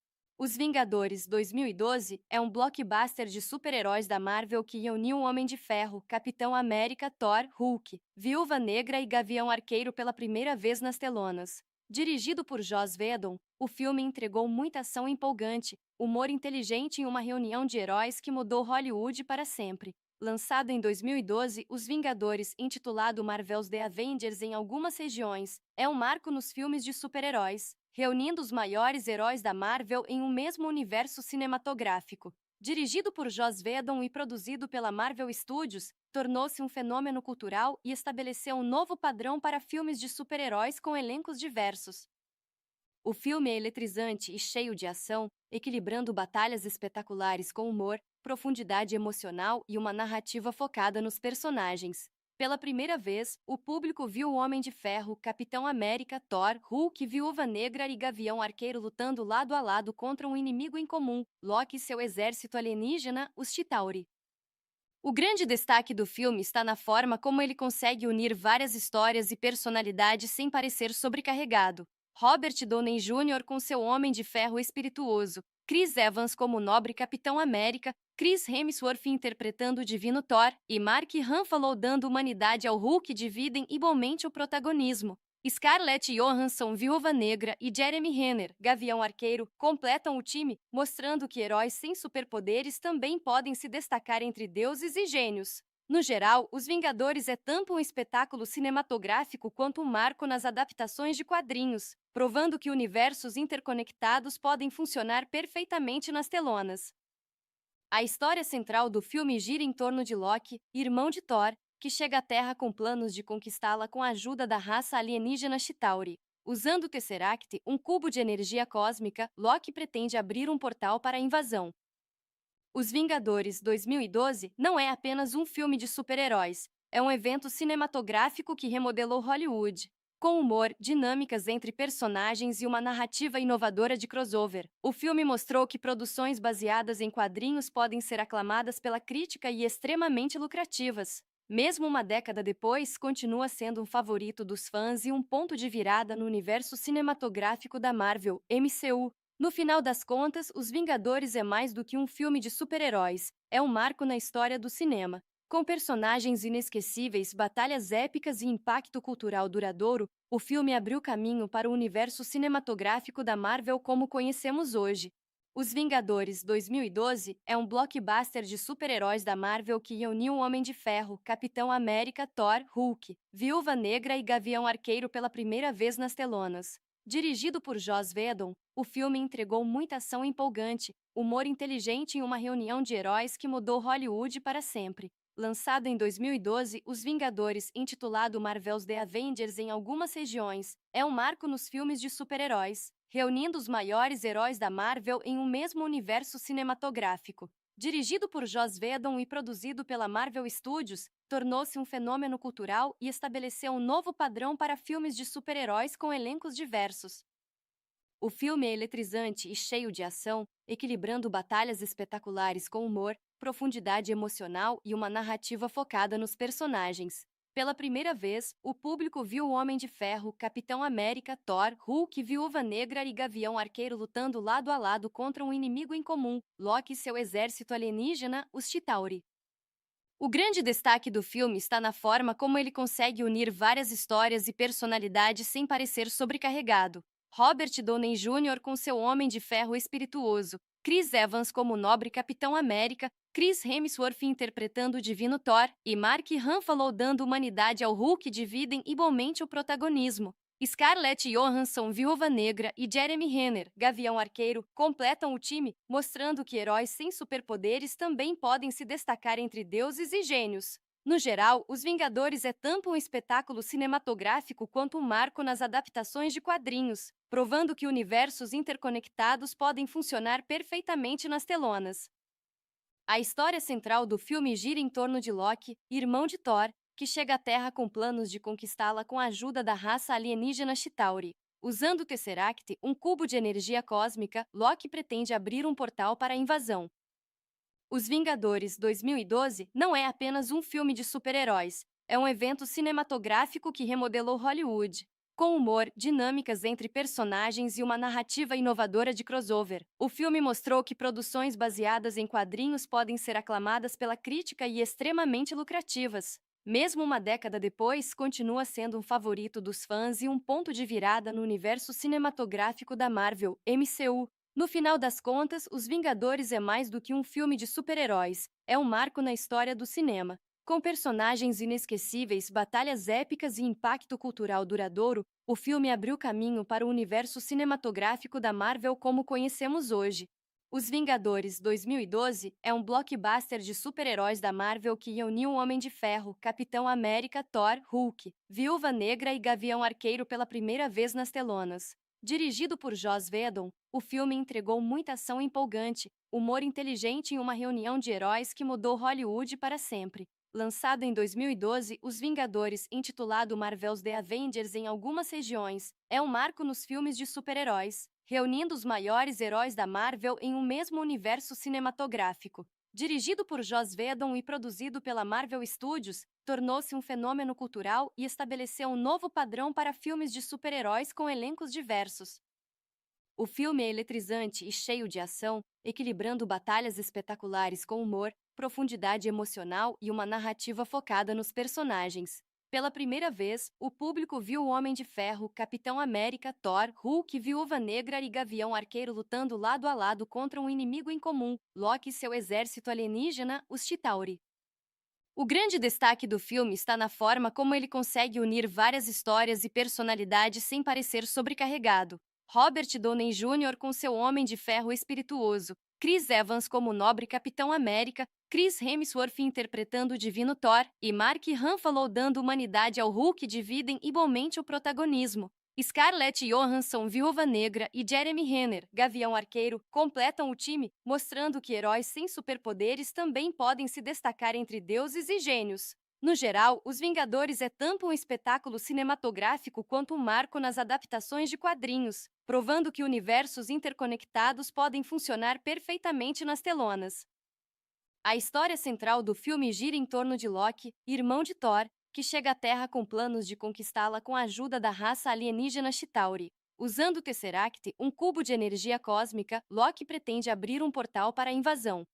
Os Vingadores 2012 é um blockbuster de super-heróis da Marvel que reuniu o Homem de Ferro, Capitão América, Thor, Hulk, Viúva Negra e Gavião Arqueiro pela primeira vez nas telonas. Dirigido por Joss Whedon, o filme entregou muita ação empolgante, humor inteligente e uma reunião de heróis que mudou Hollywood para sempre. Lançado em 2012, Os Vingadores, intitulado Marvel's The Avengers em algumas regiões, é um marco nos filmes de super-heróis, reunindo os maiores heróis da Marvel em um mesmo universo cinematográfico. Dirigido por Joss Whedon e produzido pela Marvel Studios, tornou-se um fenômeno cultural e estabeleceu um novo padrão para filmes de super-heróis com elencos diversos. O filme é eletrizante e cheio de ação, equilibrando batalhas espetaculares com humor, profundidade emocional e uma narrativa focada nos personagens. Pela primeira vez, o público viu o Homem de Ferro, Capitão América, Thor, Hulk, Viúva Negra e Gavião Arqueiro lutando lado a lado contra um inimigo em comum, Loki e seu exército alienígena, os Chitauri. O grande destaque do filme está na forma como ele consegue unir várias histórias e personalidades sem parecer sobrecarregado. Robert Downey Jr. com seu Homem de Ferro espirituoso, Chris Evans como o nobre Capitão América, Chris Hemsworth interpretando o divino Thor e Mark Ruffalo dando humanidade ao Hulk dividem igualmente o protagonismo. Scarlett Johansson, Viúva Negra, e Jeremy Renner, Gavião Arqueiro, completam o time, mostrando que heróis sem superpoderes também podem se destacar entre deuses e gênios. No geral, Os Vingadores é tanto um espetáculo cinematográfico quanto um marco nas adaptações de quadrinhos, provando que universos interconectados podem funcionar perfeitamente nas telonas. A história central do filme gira em torno de Loki, irmão de Thor, que chega à Terra com planos de conquistá-la com a ajuda da raça alienígena Chitauri. Usando o Tesseract, um cubo de energia cósmica, Loki pretende abrir um portal para a invasão. Os Vingadores 2012 não é apenas um filme de super-heróis, é um evento cinematográfico que remodelou Hollywood. Com humor, dinâmicas entre personagens e uma narrativa inovadora de crossover, o filme mostrou que produções baseadas em quadrinhos podem ser aclamadas pela crítica e extremamente lucrativas. Mesmo uma década depois, continua sendo um favorito dos fãs e um ponto de virada no universo cinematográfico da Marvel, MCU. No final das contas, Os Vingadores é mais do que um filme de super-heróis, é um marco na história do cinema. Com personagens inesquecíveis, batalhas épicas e impacto cultural duradouro, o filme abriu caminho para o universo cinematográfico da Marvel como conhecemos hoje. Os Vingadores 2012 é um blockbuster de super-heróis da Marvel que reuniu o Homem de Ferro, Capitão América, Thor, Hulk, Viúva Negra e Gavião Arqueiro pela primeira vez nas telonas. Dirigido por Joss Whedon, o filme entregou muita ação empolgante, humor inteligente e uma reunião de heróis que mudou Hollywood para sempre. Lançado em 2012, Os Vingadores, intitulado Marvel's The Avengers em algumas regiões, é um marco nos filmes de super-heróis, reunindo os maiores heróis da Marvel em um mesmo universo cinematográfico. Dirigido por Joss Whedon e produzido pela Marvel Studios, tornou-se um fenômeno cultural e estabeleceu um novo padrão para filmes de super-heróis com elencos diversos. O filme é eletrizante e cheio de ação, equilibrando batalhas espetaculares com humor, profundidade emocional e uma narrativa focada nos personagens. Pela primeira vez, o público viu o Homem de Ferro, Capitão América, Thor, Hulk, Viúva Negra e Gavião Arqueiro lutando lado a lado contra um inimigo em comum, Loki e seu exército alienígena, os Chitauri. O grande destaque do filme está na forma como ele consegue unir várias histórias e personalidades sem parecer sobrecarregado. Robert Downey Jr. com seu Homem de Ferro espirituoso, Chris Evans como o nobre Capitão América, Chris Hemsworth interpretando o divino Thor e Mark Ruffalo dando humanidade ao Hulk dividem igualmente o protagonismo. Scarlett Johansson, Viúva Negra, e Jeremy Renner, Gavião Arqueiro, completam o time, mostrando que heróis sem superpoderes também podem se destacar entre deuses e gênios. No geral, Os Vingadores é tanto um espetáculo cinematográfico quanto um marco nas adaptações de quadrinhos, provando que universos interconectados podem funcionar perfeitamente nas telonas. A história central do filme gira em torno de Loki, irmão de Thor, que chega à Terra com planos de conquistá-la com a ajuda da raça alienígena Chitauri. Usando o Tesseract, um cubo de energia cósmica, Loki pretende abrir um portal para a invasão. Os Vingadores 2012 não é apenas um filme de super-heróis, é um evento cinematográfico que remodelou Hollywood. Com humor, dinâmicas entre personagens e uma narrativa inovadora de crossover. O filme mostrou que produções baseadas em quadrinhos podem ser aclamadas pela crítica e extremamente lucrativas. Mesmo uma década depois, continua sendo um favorito dos fãs e um ponto de virada no universo cinematográfico da Marvel, MCU. No final das contas, Os Vingadores é mais do que um filme de super-heróis, é um marco na história do cinema. Com personagens inesquecíveis, batalhas épicas e impacto cultural duradouro, o filme abriu caminho para o universo cinematográfico da Marvel como conhecemos hoje. Os Vingadores 2012 é um blockbuster de super-heróis da Marvel que reuniu o Homem de Ferro, Capitão América, Thor, Hulk, Viúva Negra e Gavião Arqueiro pela primeira vez nas telonas. Dirigido por Joss Whedon, o filme entregou muita ação empolgante, humor inteligente e uma reunião de heróis que mudou Hollywood para sempre. Lançado em 2012, Os Vingadores, intitulado Marvel's The Avengers em algumas regiões, é um marco nos filmes de super-heróis, reunindo os maiores heróis da Marvel em um mesmo universo cinematográfico. Dirigido por Joss Whedon e produzido pela Marvel Studios, tornou-se um fenômeno cultural e estabeleceu um novo padrão para filmes de super-heróis com elencos diversos. O filme é eletrizante e cheio de ação, equilibrando batalhas espetaculares com humor, profundidade emocional e uma narrativa focada nos personagens. Pela primeira vez, o público viu o Homem de Ferro, Capitão América, Thor, Hulk, Viúva Negra e Gavião Arqueiro lutando lado a lado contra um inimigo em comum, Loki e seu exército alienígena, os Chitauri. O grande destaque do filme está na forma como ele consegue unir várias histórias e personalidades sem parecer sobrecarregado. Robert Downey Jr. com seu Homem de Ferro espirituoso, Chris Evans como nobre Capitão América, Chris Hemsworth interpretando o divino Thor e Mark Ruffalo dando humanidade ao Hulk dividem igualmente o protagonismo. Scarlett Johansson, Viúva Negra, e Jeremy Renner, Gavião Arqueiro, completam o time, mostrando que heróis sem superpoderes também podem se destacar entre deuses e gênios. No geral, Os Vingadores é tanto um espetáculo cinematográfico quanto um marco nas adaptações de quadrinhos, provando que universos interconectados podem funcionar perfeitamente nas telonas. A história central do filme gira em torno de Loki, irmão de Thor, que chega à Terra com planos de conquistá-la com a ajuda da raça alienígena Chitauri. Usando o Tesseract, um cubo de energia cósmica, Loki pretende abrir um portal para a invasão.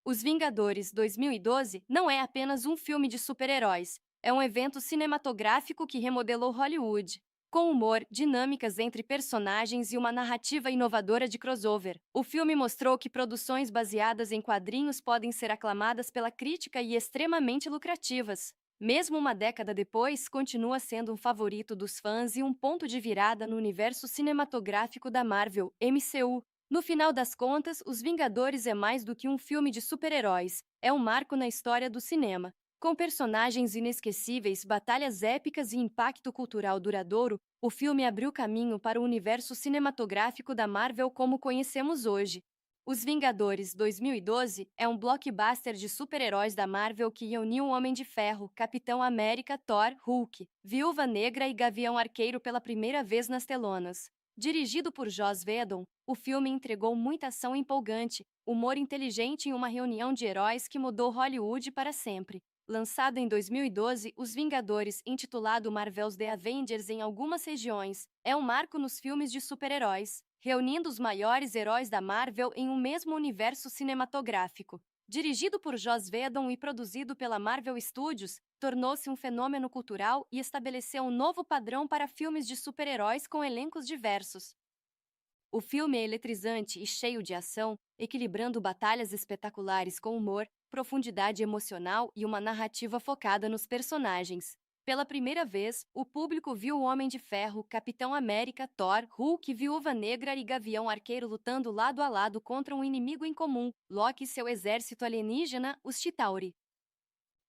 Os Vingadores 2012 não é apenas um filme de super-heróis, é um evento cinematográfico que remodelou Hollywood. Com humor, dinâmicas entre personagens e uma narrativa inovadora de crossover, o filme mostrou que produções baseadas em quadrinhos podem ser aclamadas pela crítica e extremamente lucrativas. Mesmo uma década depois, continua sendo um favorito dos fãs e um ponto de virada no universo cinematográfico da Marvel, MCU. No final das contas, Os Vingadores é mais do que um filme de super-heróis, é um marco na história do cinema. Com personagens inesquecíveis, batalhas épicas e impacto cultural duradouro, o filme abriu caminho para o universo cinematográfico da Marvel como conhecemos hoje. Os Vingadores 2012 é um blockbuster de super-heróis da Marvel que reuniu o Homem de Ferro, Capitão América, Thor, Hulk, Viúva Negra e Gavião Arqueiro pela primeira vez nas telonas. Dirigido por Joss Whedon, o filme entregou muita ação empolgante, humor inteligente e uma reunião de heróis que mudou Hollywood para sempre. Lançado em 2012, Os Vingadores, intitulado Marvel's The Avengers em algumas regiões, é um marco nos filmes de super-heróis, reunindo os maiores heróis da Marvel em um mesmo universo cinematográfico. Dirigido por Joss Whedon e produzido pela Marvel Studios, tornou-se um fenômeno cultural e estabeleceu um novo padrão para filmes de super-heróis com elencos diversos. O filme é eletrizante e cheio de ação, equilibrando batalhas espetaculares com humor, profundidade emocional e uma narrativa focada nos personagens. Pela primeira vez, o público viu o Homem de Ferro, Capitão América, Thor, Hulk, Viúva Negra e Gavião Arqueiro lutando lado a lado contra um inimigo em comum, Loki e seu exército alienígena, os Chitauri.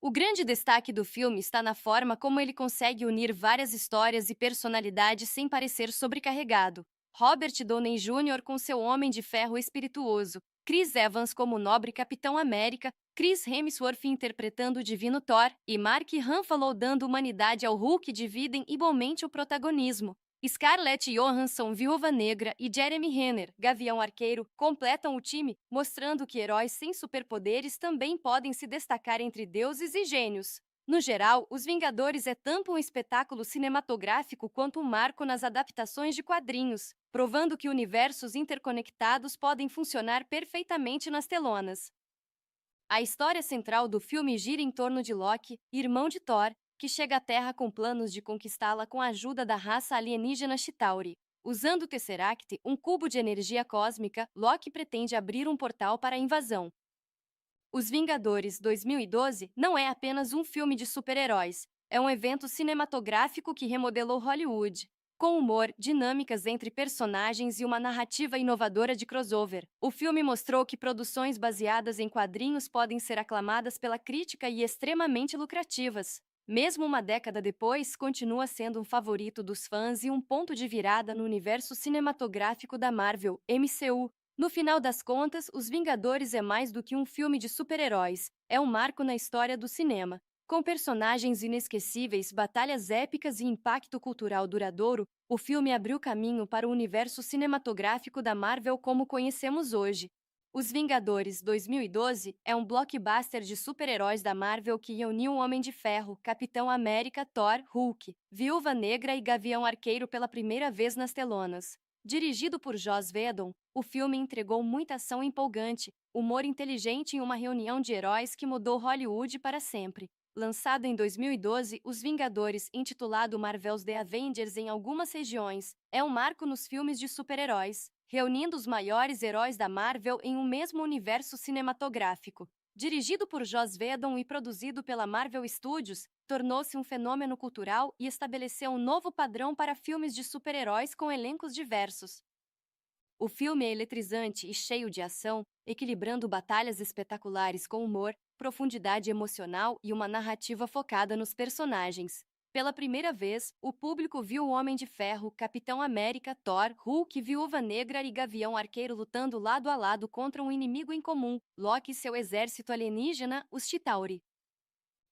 O grande destaque do filme está na forma como ele consegue unir várias histórias e personalidades sem parecer sobrecarregado. Robert Downey Jr. com seu Homem de Ferro espirituoso, Chris Evans como nobre Capitão América, Chris Hemsworth interpretando o divino Thor e Mark Ruffalo dando humanidade ao Hulk dividem igualmente o protagonismo. Scarlett Johansson, Viúva Negra, e Jeremy Renner, Gavião Arqueiro, completam o time, mostrando que heróis sem superpoderes também podem se destacar entre deuses e gênios. No geral, Os Vingadores é tanto um espetáculo cinematográfico quanto um marco nas adaptações de quadrinhos, provando que universos interconectados podem funcionar perfeitamente nas telonas. A história central do filme gira em torno de Loki, irmão de Thor, que chega à Terra com planos de conquistá-la com a ajuda da raça alienígena Chitauri. Usando o Tesseract, um cubo de energia cósmica, Loki pretende abrir um portal para a invasão. Os Vingadores 2012 não é apenas um filme de super-heróis, é um evento cinematográfico que remodelou Hollywood. Com humor, dinâmicas entre personagens e uma narrativa inovadora de crossover, o filme mostrou que produções baseadas em quadrinhos podem ser aclamadas pela crítica e extremamente lucrativas. Mesmo uma década depois, continua sendo um favorito dos fãs e um ponto de virada no universo cinematográfico da Marvel, MCU. No final das contas, Os Vingadores é mais do que um filme de super-heróis, é um marco na história do cinema. Com personagens inesquecíveis, batalhas épicas e impacto cultural duradouro, o filme abriu caminho para o universo cinematográfico da Marvel como conhecemos hoje. Os Vingadores 2012 é um blockbuster de super-heróis da Marvel que reuniu o Homem de Ferro, Capitão América, Thor, Hulk, Viúva Negra e Gavião Arqueiro pela primeira vez nas telonas. Dirigido por Joss Whedon, o filme entregou muita ação empolgante, humor inteligente e uma reunião de heróis que mudou Hollywood para sempre. Lançado em 2012, Os Vingadores, intitulado Marvel's The Avengers em algumas regiões, é um marco nos filmes de super-heróis, reunindo os maiores heróis da Marvel em um mesmo universo cinematográfico. Dirigido por Joss Whedon e produzido pela Marvel Studios, tornou-se um fenômeno cultural e estabeleceu um novo padrão para filmes de super-heróis com elencos diversos. O filme é eletrizante e cheio de ação, equilibrando batalhas espetaculares com humor, profundidade emocional e uma narrativa focada nos personagens. Pela primeira vez, o público viu o Homem de Ferro, Capitão América, Thor, Hulk, Viúva Negra e Gavião Arqueiro lutando lado a lado contra um inimigo em comum, Loki e seu exército alienígena, os Chitauri.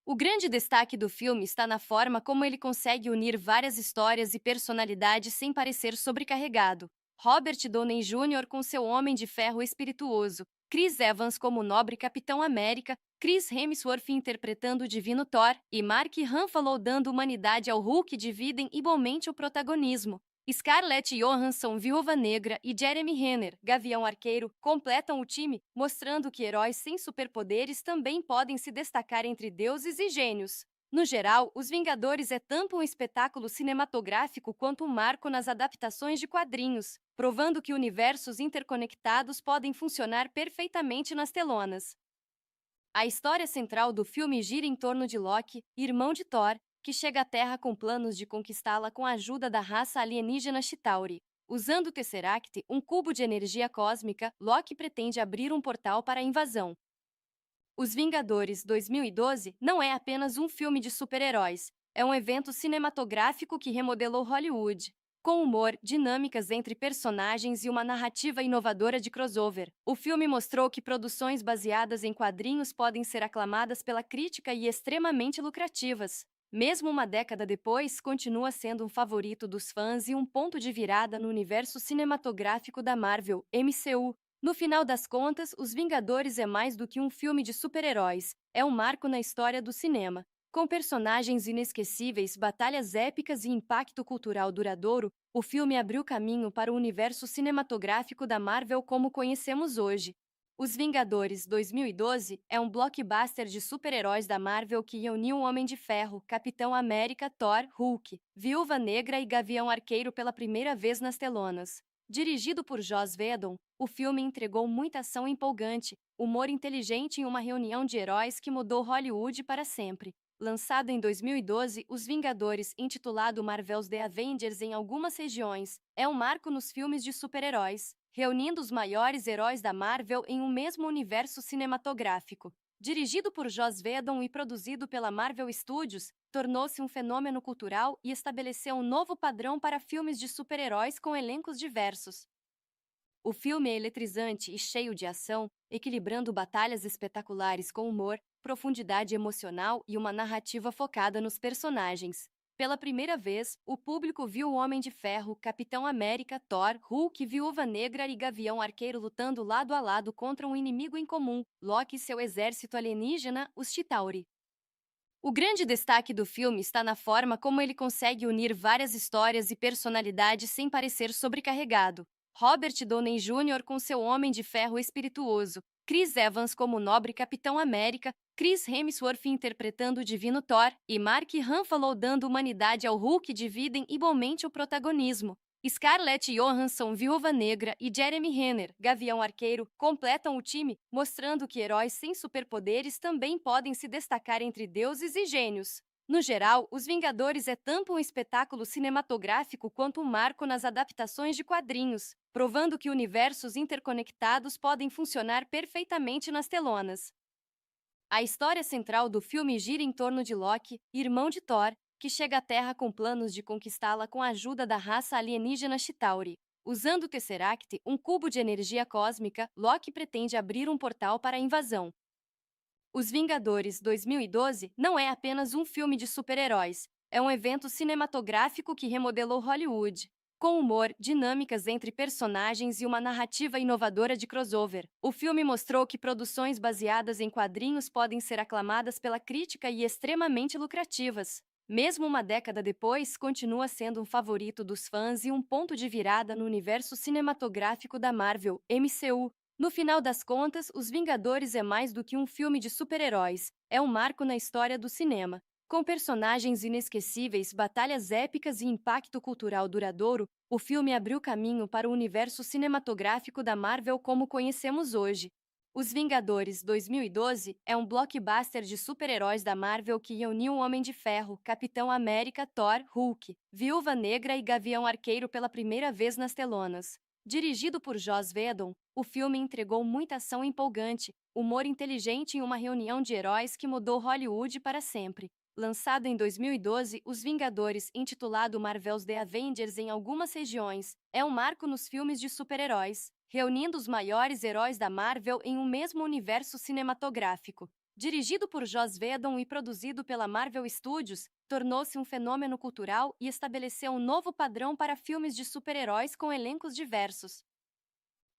O grande destaque do filme está na forma como ele consegue unir várias histórias e personalidades sem parecer sobrecarregado. Robert Downey Jr. com seu Homem de Ferro espirituoso, Chris Evans como o nobre Capitão América, Chris Hemsworth interpretando o divino Thor e Mark Ruffalo dando humanidade ao Hulk dividem igualmente o protagonismo. Scarlett Johansson, Viúva Negra, e Jeremy Renner, Gavião Arqueiro, completam o time, mostrando que heróis sem superpoderes também podem se destacar entre deuses e gênios. No geral, Os Vingadores é tanto um espetáculo cinematográfico quanto um marco nas adaptações de quadrinhos, provando que universos interconectados podem funcionar perfeitamente nas telonas. A história central do filme gira em torno de Loki, irmão de Thor, que chega à Terra com planos de conquistá-la com a ajuda da raça alienígena Chitauri. Usando o Tesseract, um cubo de energia cósmica, Loki pretende abrir um portal para a invasão. Os Vingadores 2012 não é apenas um filme de super-heróis, é um evento cinematográfico que remodelou Hollywood. Com humor, dinâmicas entre personagens e uma narrativa inovadora de crossover, o filme mostrou que produções baseadas em quadrinhos podem ser aclamadas pela crítica e extremamente lucrativas. Mesmo uma década depois, continua sendo um favorito dos fãs e um ponto de virada no universo cinematográfico da Marvel, MCU. No final das contas, Os Vingadores é mais do que um filme de super-heróis, é um marco na história do cinema. Com personagens inesquecíveis, batalhas épicas e impacto cultural duradouro, o filme abriu caminho para o universo cinematográfico da Marvel como conhecemos hoje. Os Vingadores 2012 é um blockbuster de super-heróis da Marvel que reuniu o Homem de Ferro, Capitão América, Thor, Hulk, Viúva Negra e Gavião Arqueiro pela primeira vez nas telonas. Dirigido por Joss Whedon, o filme entregou muita ação empolgante, humor inteligente e uma reunião de heróis que mudou Hollywood para sempre. Lançado em 2012, Os Vingadores, intitulado Marvel's The Avengers em algumas regiões, é um marco nos filmes de super-heróis, reunindo os maiores heróis da Marvel em um mesmo universo cinematográfico. Dirigido por Joss Whedon e produzido pela Marvel Studios, tornou-se um fenômeno cultural e estabeleceu um novo padrão para filmes de super-heróis com elencos diversos. O filme é eletrizante e cheio de ação, equilibrando batalhas espetaculares com humor, profundidade emocional e uma narrativa focada nos personagens. Pela primeira vez, o público viu o Homem de Ferro, Capitão América, Thor, Hulk, Viúva Negra e Gavião Arqueiro lutando lado a lado contra um inimigo em comum, Loki e seu exército alienígena, os Chitauri. O grande destaque do filme está na forma como ele consegue unir várias histórias e personalidades sem parecer sobrecarregado. Robert Downey Jr. com seu Homem de Ferro espirituoso, Chris Evans como nobre Capitão América, Chris Hemsworth interpretando o divino Thor e Mark Ruffalo dando humanidade ao Hulk dividem igualmente o protagonismo. Scarlett Johansson, Viúva Negra, e Jeremy Renner, Gavião Arqueiro, completam o time, mostrando que heróis sem superpoderes também podem se destacar entre deuses e gênios. No geral, Os Vingadores é tanto um espetáculo cinematográfico quanto um marco nas adaptações de quadrinhos, provando que universos interconectados podem funcionar perfeitamente nas telonas. A história central do filme gira em torno de Loki, irmão de Thor, que chega à Terra com planos de conquistá-la com a ajuda da raça alienígena Chitauri. Usando o Tesseract, um cubo de energia cósmica, Loki pretende abrir um portal para a invasão. Os Vingadores 2012 não é apenas um filme de super-heróis, é um evento cinematográfico que remodelou Hollywood. Com humor, dinâmicas entre personagens e uma narrativa inovadora de crossover, o filme mostrou que produções baseadas em quadrinhos podem ser aclamadas pela crítica e extremamente lucrativas. Mesmo uma década depois, continua sendo um favorito dos fãs e um ponto de virada no universo cinematográfico da Marvel, MCU. No final das contas, Os Vingadores é mais do que um filme de super-heróis, é um marco na história do cinema. Com personagens inesquecíveis, batalhas épicas e impacto cultural duradouro, o filme abriu caminho para o universo cinematográfico da Marvel como conhecemos hoje. Os Vingadores 2012 é um blockbuster de super-heróis da Marvel que uniu o Homem de Ferro, Capitão América, Thor, Hulk, Viúva Negra e Gavião Arqueiro pela primeira vez nas telonas. Dirigido por Joss Whedon, o filme entregou muita ação empolgante, humor inteligente e uma reunião de heróis que mudou Hollywood para sempre. Lançado em 2012, Os Vingadores, intitulado Marvel's The Avengers em algumas regiões, é um marco nos filmes de super-heróis, reunindo os maiores heróis da Marvel em um mesmo universo cinematográfico. Dirigido por Joss Whedon e produzido pela Marvel Studios, tornou-se um fenômeno cultural e estabeleceu um novo padrão para filmes de super-heróis com elencos diversos.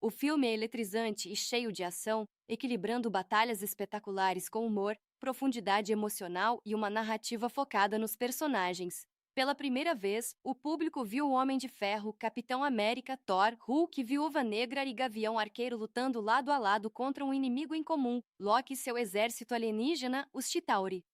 O filme é eletrizante e cheio de ação, equilibrando batalhas espetaculares com humor, profundidade emocional e uma narrativa focada nos personagens. Pela primeira vez, o público viu o Homem de Ferro, Capitão América, Thor, Hulk, Viúva Negra e Gavião Arqueiro lutando lado a lado contra um inimigo em comum, Loki e seu exército alienígena, os Chitauri.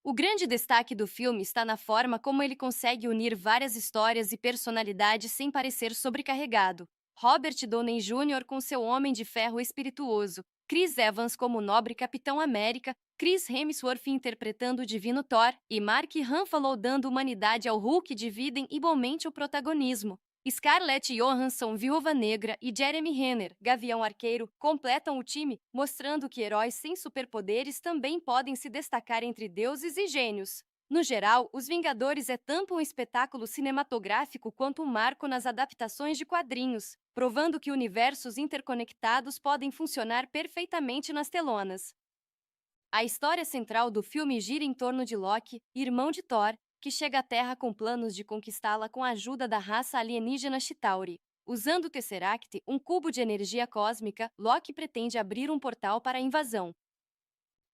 O grande destaque do filme está na forma como ele consegue unir várias histórias e personalidades sem parecer sobrecarregado. Robert Downey Jr. com seu Homem de Ferro espirituoso, Chris Evans como nobre Capitão América, Chris Hemsworth interpretando o divino Thor e Mark Ruffalo dando humanidade ao Hulk dividem igualmente o protagonismo. Scarlett Johansson, Viúva Negra, e Jeremy Renner, Gavião Arqueiro, completam o time, mostrando que heróis sem superpoderes também podem se destacar entre deuses e gênios. No geral, Os Vingadores é tanto um espetáculo cinematográfico quanto um marco nas adaptações de quadrinhos, provando que universos interconectados podem funcionar perfeitamente nas telonas. A história central do filme gira em torno de Loki, irmão de Thor, que chega à Terra com planos de conquistá-la com a ajuda da raça alienígena Chitauri. Usando o Tesseract, um cubo de energia cósmica, Loki pretende abrir um portal para a invasão.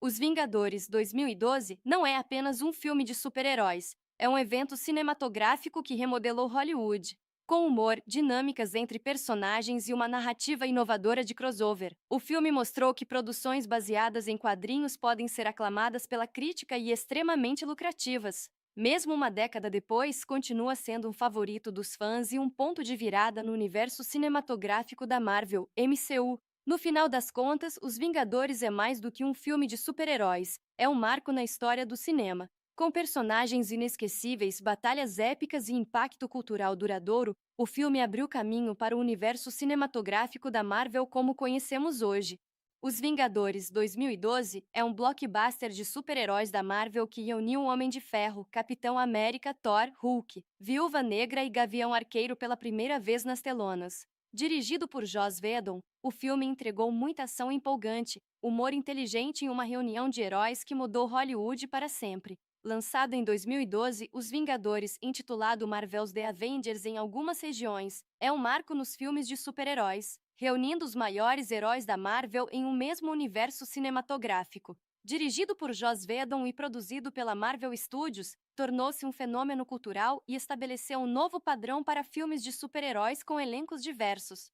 Os Vingadores 2012 não é apenas um filme de super-heróis, é um evento cinematográfico que remodelou Hollywood. Com humor, dinâmicas entre personagens e uma narrativa inovadora de crossover, o filme mostrou que produções baseadas em quadrinhos podem ser aclamadas pela crítica e extremamente lucrativas. Mesmo uma década depois, continua sendo um favorito dos fãs e um ponto de virada no universo cinematográfico da Marvel, MCU. No final das contas, Os Vingadores é mais do que um filme de super-heróis, é um marco na história do cinema. Com personagens inesquecíveis, batalhas épicas e impacto cultural duradouro, o filme abriu caminho para o universo cinematográfico da Marvel como conhecemos hoje. Os Vingadores 2012 é um blockbuster de super-heróis da Marvel que uniu o Homem de Ferro, Capitão América, Thor, Hulk, Viúva Negra e Gavião Arqueiro pela primeira vez nas telonas. Dirigido por Joss Whedon, o filme entregou muita ação empolgante, humor inteligente e uma reunião de heróis que mudou Hollywood para sempre. Lançado em 2012, Os Vingadores, intitulado Marvel's The Avengers em algumas regiões, é um marco nos filmes de super-heróis, reunindo os maiores heróis da Marvel em um mesmo universo cinematográfico. Dirigido por Joss Whedon e produzido pela Marvel Studios, tornou-se um fenômeno cultural e estabeleceu um novo padrão para filmes de super-heróis com elencos diversos.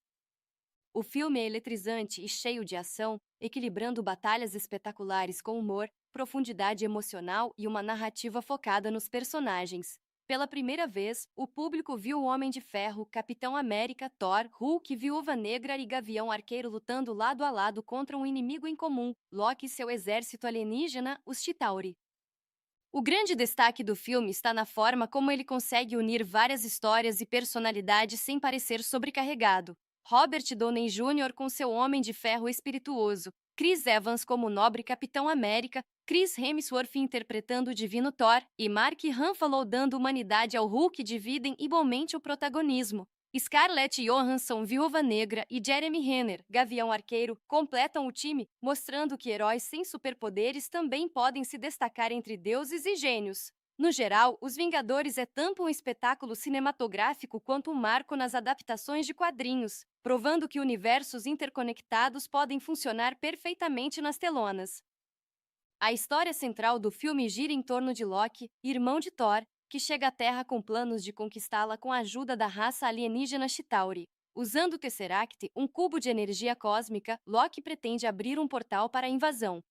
O filme é eletrizante e cheio de ação, equilibrando batalhas espetaculares com humor, profundidade emocional e uma narrativa focada nos personagens. Pela primeira vez, o público viu o Homem de Ferro, Capitão América, Thor, Hulk, Viúva Negra e Gavião Arqueiro lutando lado a lado contra um inimigo em comum, Loki e seu exército alienígena, os Chitauri. O grande destaque do filme está na forma como ele consegue unir várias histórias e personalidades sem parecer sobrecarregado. Robert Downey Jr. com seu Homem de Ferro espirituoso, Chris Evans como o nobre Capitão América, Chris Hemsworth interpretando o divino Thor e Mark Ruffalo dando humanidade ao Hulk dividem igualmente o protagonismo. Scarlett Johansson, Viúva Negra, e Jeremy Renner, Gavião Arqueiro, completam o time, mostrando que heróis sem superpoderes também podem se destacar entre deuses e gênios. No geral, Os Vingadores é tanto um espetáculo cinematográfico quanto um marco nas adaptações de quadrinhos, provando que universos interconectados podem funcionar perfeitamente nas telonas. A história central do filme gira em torno de Loki, irmão de Thor, que chega à Terra com planos de conquistá-la com a ajuda da raça alienígena Chitauri. Usando o Tesseract, um cubo de energia cósmica, Loki pretende abrir um portal para a invasão.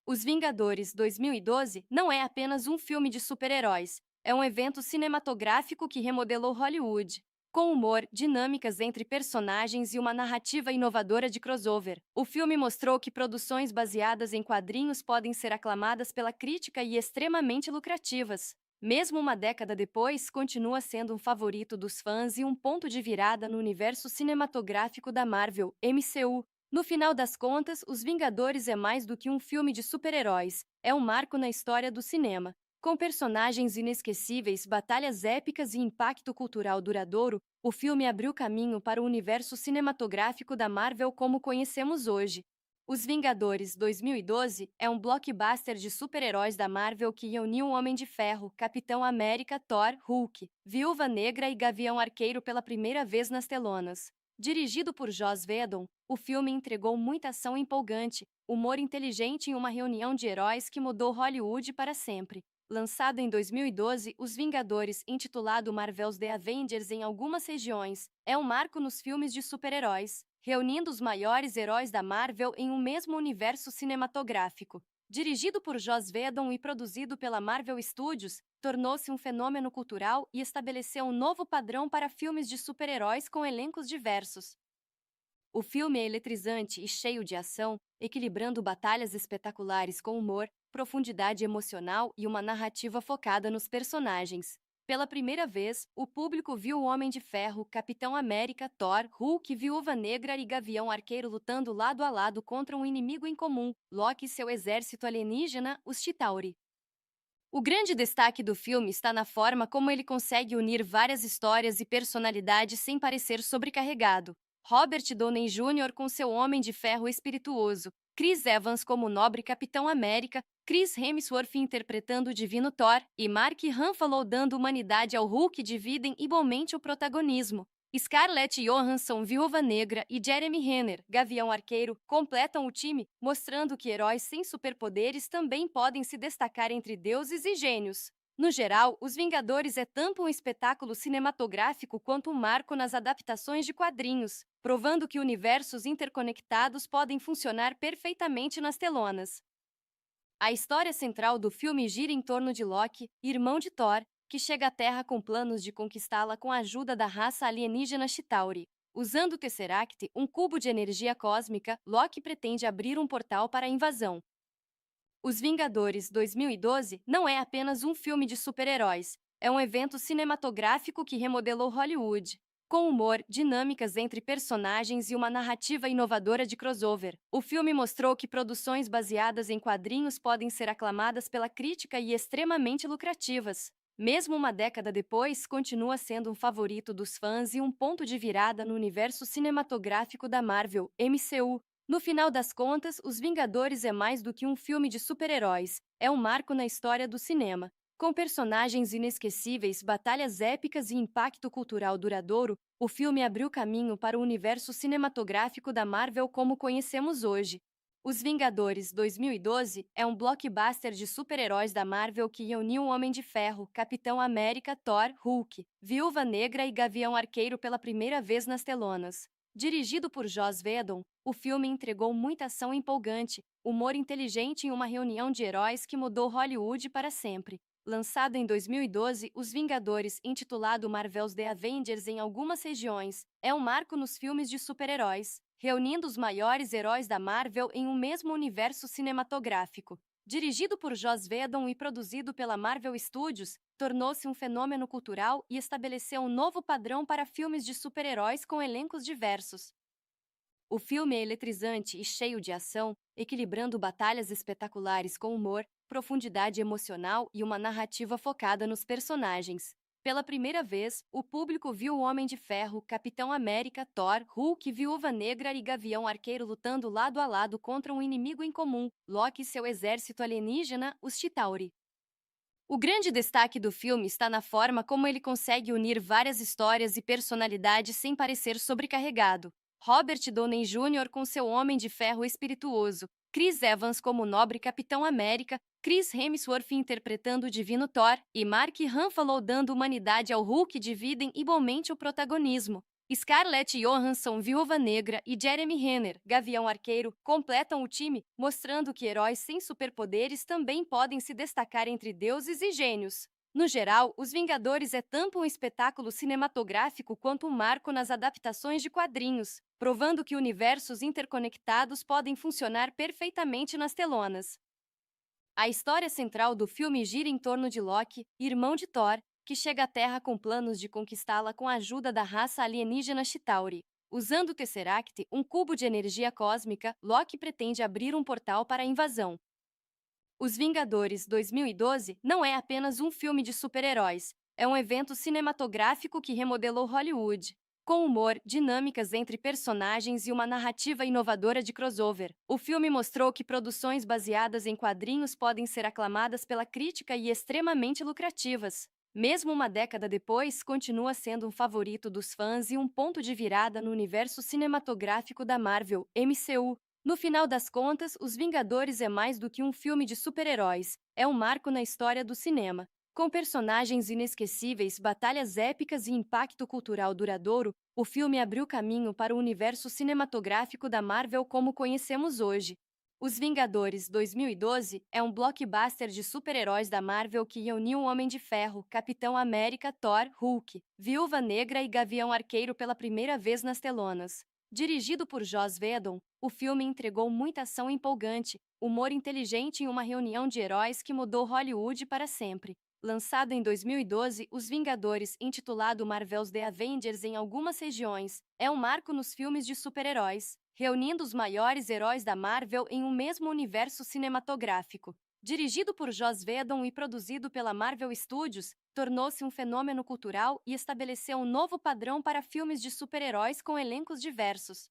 Os Vingadores 2012 não é apenas um filme de super-heróis, é um evento cinematográfico que remodelou Hollywood. Com humor, dinâmicas entre personagens e uma narrativa inovadora de crossover, o filme mostrou que produções baseadas em quadrinhos podem ser aclamadas pela crítica e extremamente lucrativas. Mesmo uma década depois, continua sendo um favorito dos fãs e um ponto de virada no universo cinematográfico da Marvel, MCU. No final das contas, Os Vingadores é mais do que um filme de super-heróis, é um marco na história do cinema. Com personagens inesquecíveis, batalhas épicas e impacto cultural duradouro, o filme abriu caminho para o universo cinematográfico da Marvel como conhecemos hoje. Os Vingadores 2012 é um blockbuster de super-heróis da Marvel que reuniu o Homem de Ferro, Capitão América, Thor, Hulk, Viúva Negra e Gavião Arqueiro pela primeira vez nas telonas. Dirigido por Joss Whedon, o filme entregou muita ação empolgante, humor inteligente e uma reunião de heróis que mudou Hollywood para sempre. Lançado em 2012, Os Vingadores, intitulado Marvel's The Avengers em algumas regiões, é um marco nos filmes de super-heróis, reunindo os maiores heróis da Marvel em um mesmo universo cinematográfico. Dirigido por Joss Whedon e produzido pela Marvel Studios, tornou-se um fenômeno cultural e estabeleceu um novo padrão para filmes de super-heróis com elencos diversos. O filme é eletrizante e cheio de ação, equilibrando batalhas espetaculares com humor, profundidade emocional e uma narrativa focada nos personagens. Pela primeira vez, o público viu o Homem de Ferro, Capitão América, Thor, Hulk, Viúva Negra e Gavião Arqueiro lutando lado a lado contra um inimigo em comum, Loki e seu exército alienígena, os Chitauri. O grande destaque do filme está na forma como ele consegue unir várias histórias e personalidades sem parecer sobrecarregado. Robert Downey Jr. com seu Homem de Ferro espirituoso, Chris Evans como o nobre Capitão América, Chris Hemsworth interpretando o divino Thor e Mark Ruffalo dando humanidade ao Hulk dividem igualmente o protagonismo. Scarlett Johansson, Viúva Negra, e Jeremy Renner, Gavião Arqueiro, completam o time, mostrando que heróis sem superpoderes também podem se destacar entre deuses e gênios. No geral, Os Vingadores é tanto um espetáculo cinematográfico quanto um marco nas adaptações de quadrinhos, provando que universos interconectados podem funcionar perfeitamente nas telonas. A história central do filme gira em torno de Loki, irmão de Thor, que chega à Terra com planos de conquistá-la com a ajuda da raça alienígena Chitauri. Usando o Tesseract, um cubo de energia cósmica, Loki pretende abrir um portal para a invasão. Os Vingadores 2012 não é apenas um filme de super-heróis, é um evento cinematográfico que remodelou Hollywood. Com humor, dinâmicas entre personagens e uma narrativa inovadora de crossover, o filme mostrou que produções baseadas em quadrinhos podem ser aclamadas pela crítica e extremamente lucrativas. Mesmo uma década depois, continua sendo um favorito dos fãs e um ponto de virada no universo cinematográfico da Marvel, MCU. No final das contas, Os Vingadores é mais do que um filme de super-heróis, é um marco na história do cinema. Com personagens inesquecíveis, batalhas épicas e impacto cultural duradouro, o filme abriu caminho para o universo cinematográfico da Marvel como conhecemos hoje. Os Vingadores 2012 é um blockbuster de super-heróis da Marvel que reuniu o Homem de Ferro, Capitão América, Thor, Hulk, Viúva Negra e Gavião Arqueiro pela primeira vez nas telonas. Dirigido por Joss Whedon, o filme entregou muita ação empolgante, humor inteligente em uma reunião de heróis que mudou Hollywood para sempre. Lançado em 2012, Os Vingadores, intitulado Marvel's The Avengers em algumas regiões, é um marco nos filmes de super-heróis, reunindo os maiores heróis da Marvel em um mesmo universo cinematográfico. Dirigido por Joss Whedon e produzido pela Marvel Studios, tornou-se um fenômeno cultural e estabeleceu um novo padrão para filmes de super-heróis com elencos diversos. O filme é eletrizante e cheio de ação, equilibrando batalhas espetaculares com humor, profundidade emocional e uma narrativa focada nos personagens. Pela primeira vez, o público viu o Homem de Ferro, Capitão América, Thor, Hulk, Viúva Negra e Gavião Arqueiro lutando lado a lado contra um inimigo em comum, Loki e seu exército alienígena, os Chitauri. O grande destaque do filme está na forma como ele consegue unir várias histórias e personalidades sem parecer sobrecarregado. Robert Downey Jr. com seu Homem de Ferro espirituoso, Chris Evans como o nobre Capitão América, Chris Hemsworth interpretando o divino Thor e Mark Ruffalo dando humanidade ao Hulk dividem igualmente o protagonismo. Scarlett Johansson, Viúva Negra, e Jeremy Renner, Gavião Arqueiro, completam o time, mostrando que heróis sem superpoderes também podem se destacar entre deuses e gênios. No geral, Os Vingadores é tanto um espetáculo cinematográfico quanto um marco nas adaptações de quadrinhos, provando que universos interconectados podem funcionar perfeitamente nas telonas. A história central do filme gira em torno de Loki, irmão de Thor, que chega à Terra com planos de conquistá-la com a ajuda da raça alienígena Chitauri. Usando o Tesseract, um cubo de energia cósmica, Loki pretende abrir um portal para a invasão. Os Vingadores 2012 não é apenas um filme de super-heróis, é um evento cinematográfico que remodelou Hollywood. Com humor, dinâmicas entre personagens e uma narrativa inovadora de crossover, o filme mostrou que produções baseadas em quadrinhos podem ser aclamadas pela crítica e extremamente lucrativas. Mesmo uma década depois, continua sendo um favorito dos fãs e um ponto de virada no universo cinematográfico da Marvel, MCU. No final das contas, Os Vingadores é mais do que um filme de super-heróis, é um marco na história do cinema. Com personagens inesquecíveis, batalhas épicas e impacto cultural duradouro, o filme abriu caminho para o universo cinematográfico da Marvel como conhecemos hoje. Os Vingadores 2012 é um blockbuster de super-heróis da Marvel que reuniu o Homem de Ferro, Capitão América, Thor, Hulk, Viúva Negra e Gavião Arqueiro pela primeira vez nas telonas. Dirigido por Joss Whedon, o filme entregou muita ação empolgante, humor inteligente em uma reunião de heróis que mudou Hollywood para sempre. Lançado em 2012, Os Vingadores, intitulado Marvel's The Avengers em algumas regiões, é um marco nos filmes de super-heróis, reunindo os maiores heróis da Marvel em um mesmo universo cinematográfico. Dirigido por Joss Whedon e produzido pela Marvel Studios, tornou-se um fenômeno cultural e estabeleceu um novo padrão para filmes de super-heróis com elencos diversos.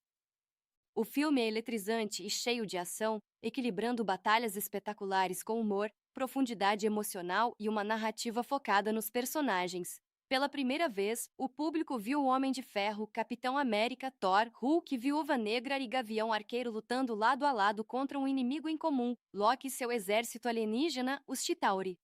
O filme é eletrizante e cheio de ação, equilibrando batalhas espetaculares com humor, profundidade emocional e uma narrativa focada nos personagens. Pela primeira vez, o público viu o Homem de Ferro, Capitão América, Thor, Hulk, Viúva Negra e Gavião Arqueiro lutando lado a lado contra um inimigo em comum, Loki e seu exército alienígena, os Chitauri.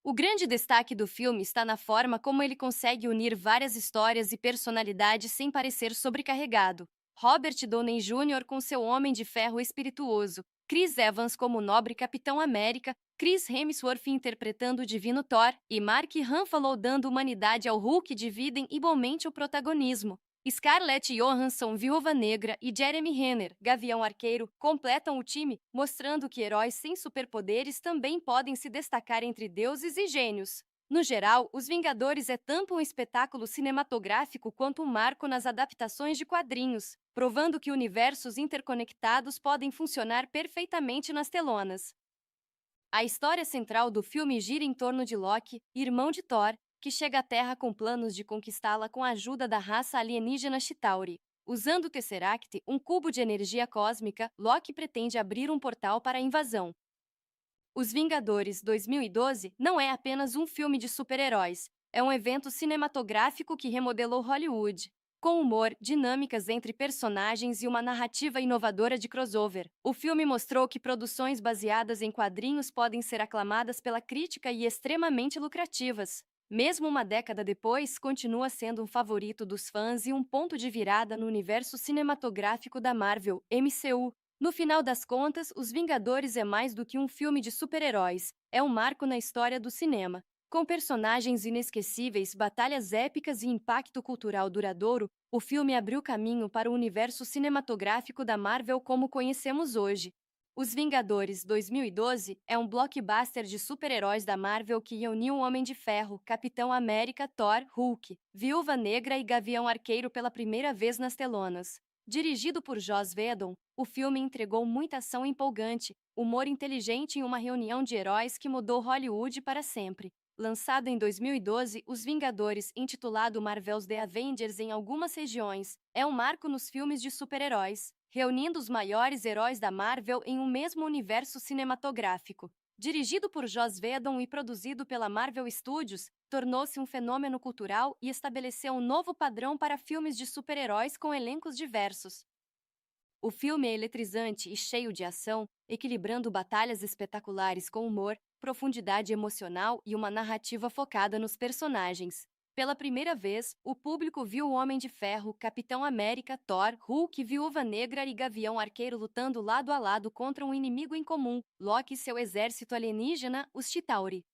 O grande destaque do filme está na forma como ele consegue unir várias histórias e personalidades sem parecer sobrecarregado. Robert Downey Jr. com seu Homem de Ferro espirituoso, Chris Evans como o nobre Capitão América, Chris Hemsworth interpretando o divino Thor e Mark Ruffalo dando humanidade ao Hulk dividem igualmente o protagonismo. Scarlett Johansson, Viúva Negra, e Jeremy Renner, Gavião Arqueiro, completam o time, mostrando que heróis sem superpoderes também podem se destacar entre deuses e gênios. No geral, Os Vingadores é tanto um espetáculo cinematográfico quanto um marco nas adaptações de quadrinhos, provando que universos interconectados podem funcionar perfeitamente nas telonas. A história central do filme gira em torno de Loki, irmão de Thor, que chega à Terra com planos de conquistá-la com a ajuda da raça alienígena Chitauri. Usando o Tesseract, um cubo de energia cósmica, Loki pretende abrir um portal para a invasão. Os Vingadores 2012 não é apenas um filme de super-heróis, é um evento cinematográfico que remodelou Hollywood. Com humor, dinâmicas entre personagens e uma narrativa inovadora de crossover, o filme mostrou que produções baseadas em quadrinhos podem ser aclamadas pela crítica e extremamente lucrativas. Mesmo uma década depois, continua sendo um favorito dos fãs e um ponto de virada no universo cinematográfico da Marvel, MCU. No final das contas, Os Vingadores é mais do que um filme de super-heróis, é um marco na história do cinema. Com personagens inesquecíveis, batalhas épicas e impacto cultural duradouro, o filme abriu caminho para o universo cinematográfico da Marvel como conhecemos hoje. Os Vingadores 2012 é um blockbuster de super-heróis da Marvel que reuniu o Homem de Ferro, Capitão América, Thor, Hulk, Viúva Negra e Gavião Arqueiro pela primeira vez nas telonas. Dirigido por Joss Whedon, o filme entregou muita ação empolgante, humor inteligente e uma reunião de heróis que mudou Hollywood para sempre. Lançado em 2012, Os Vingadores, intitulado Marvel's The Avengers em algumas regiões, é um marco nos filmes de super-heróis, reunindo os maiores heróis da Marvel em um mesmo universo cinematográfico. Dirigido por Joss Whedon e produzido pela Marvel Studios, tornou-se um fenômeno cultural e estabeleceu um novo padrão para filmes de super-heróis com elencos diversos. O filme é eletrizante e cheio de ação, equilibrando batalhas espetaculares com humor, profundidade emocional e uma narrativa focada nos personagens. Pela primeira vez, o público viu o Homem de Ferro, Capitão América, Thor, Hulk, Viúva Negra e Gavião Arqueiro lutando lado a lado contra um inimigo em comum, Loki e seu exército alienígena, os Chitauri.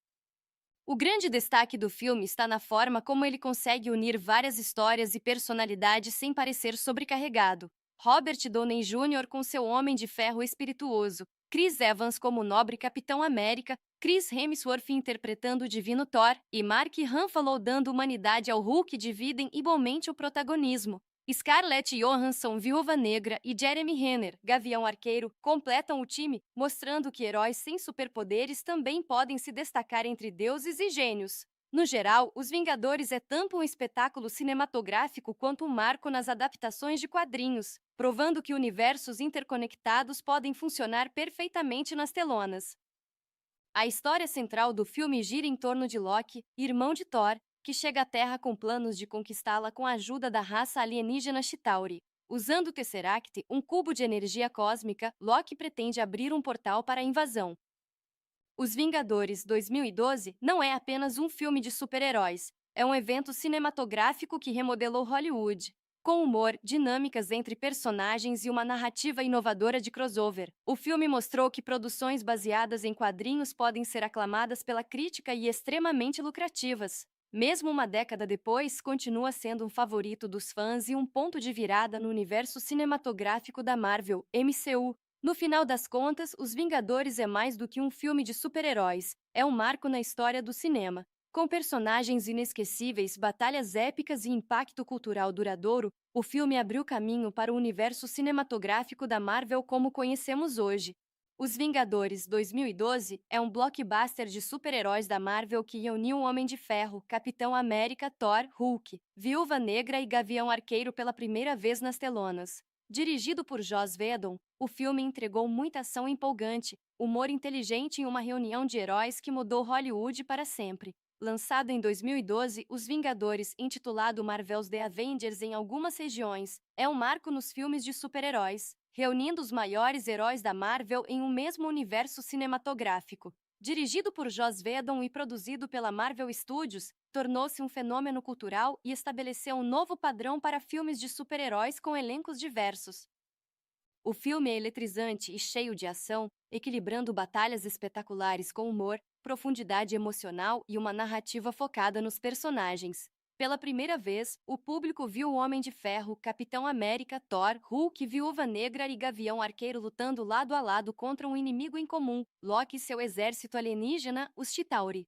O grande destaque do filme está na forma como ele consegue unir várias histórias e personalidades sem parecer sobrecarregado. Robert Downey Jr. com seu Homem de Ferro espirituoso, Chris Evans como nobre Capitão América, Chris Hemsworth interpretando o divino Thor e Mark Ruffalo dando humanidade ao Hulk dividem igualmente o protagonismo. Scarlett Johansson, Viúva Negra, e Jeremy Renner, Gavião Arqueiro, completam o time, mostrando que heróis sem superpoderes também podem se destacar entre deuses e gênios. No geral, Os Vingadores é tanto um espetáculo cinematográfico quanto um marco nas adaptações de quadrinhos, provando que universos interconectados podem funcionar perfeitamente nas telonas. A história central do filme gira em torno de Loki, irmão de Thor, que chega à Terra com planos de conquistá-la com a ajuda da raça alienígena Chitauri. Usando o Tesseract, um cubo de energia cósmica, Loki pretende abrir um portal para a invasão. Os Vingadores 2012 não é apenas um filme de super-heróis, é um evento cinematográfico que remodelou Hollywood. Com humor, dinâmicas entre personagens e uma narrativa inovadora de crossover, o filme mostrou que produções baseadas em quadrinhos podem ser aclamadas pela crítica e extremamente lucrativas. Mesmo uma década depois, continua sendo um favorito dos fãs e um ponto de virada no universo cinematográfico da Marvel, MCU. No final das contas, Os Vingadores é mais do que um filme de super-heróis, é um marco na história do cinema. Com personagens inesquecíveis, batalhas épicas e impacto cultural duradouro, o filme abriu caminho para o universo cinematográfico da Marvel como conhecemos hoje. Os Vingadores 2012 é um blockbuster de super-heróis da Marvel que reuniu o Homem de Ferro, Capitão América, Thor, Hulk, Viúva Negra e Gavião Arqueiro pela primeira vez nas telonas. Dirigido por Joss Whedon, o filme entregou muita ação empolgante, humor inteligente e uma reunião de heróis que mudou Hollywood para sempre. Lançado em 2012, Os Vingadores, intitulado Marvel's The Avengers em algumas regiões, é um marco nos filmes de super-heróis, reunindo os maiores heróis da Marvel em um mesmo universo cinematográfico. Dirigido por Joss Whedon e produzido pela Marvel Studios, tornou-se um fenômeno cultural e estabeleceu um novo padrão para filmes de super-heróis com elencos diversos. O filme é eletrizante e cheio de ação, equilibrando batalhas espetaculares com humor, profundidade emocional e uma narrativa focada nos personagens. Pela primeira vez, o público viu o Homem de Ferro, Capitão América, Thor, Hulk, Viúva Negra e Gavião Arqueiro lutando lado a lado contra um inimigo em comum, Loki e seu exército alienígena, os Chitauri.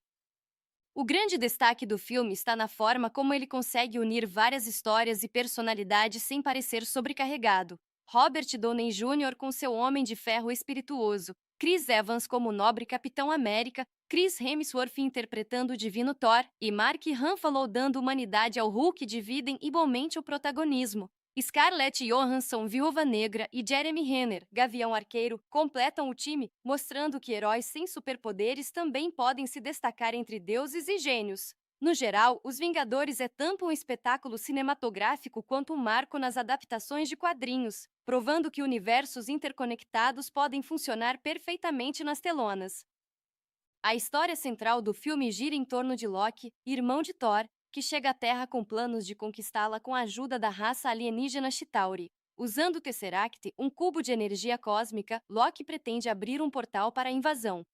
O grande destaque do filme está na forma como ele consegue unir várias histórias e personalidades sem parecer sobrecarregado. Robert Downey Jr. com seu Homem de Ferro espirituoso, Chris Evans como nobre Capitão América, Chris Hemsworth interpretando o divino Thor e Mark Ruffalo dando humanidade ao Hulk dividem igualmente o protagonismo. Scarlett Johansson, Viúva Negra, e Jeremy Renner, Gavião Arqueiro, completam o time, mostrando que heróis sem superpoderes também podem se destacar entre deuses e gênios. No geral, Os Vingadores é tanto um espetáculo cinematográfico quanto um marco nas adaptações de quadrinhos, provando que universos interconectados podem funcionar perfeitamente nas telonas. A história central do filme gira em torno de Loki, irmão de Thor, que chega à Terra com planos de conquistá-la com a ajuda da raça alienígena Chitauri. Usando o Tesseract, um cubo de energia cósmica, Loki pretende abrir um portal para a invasão.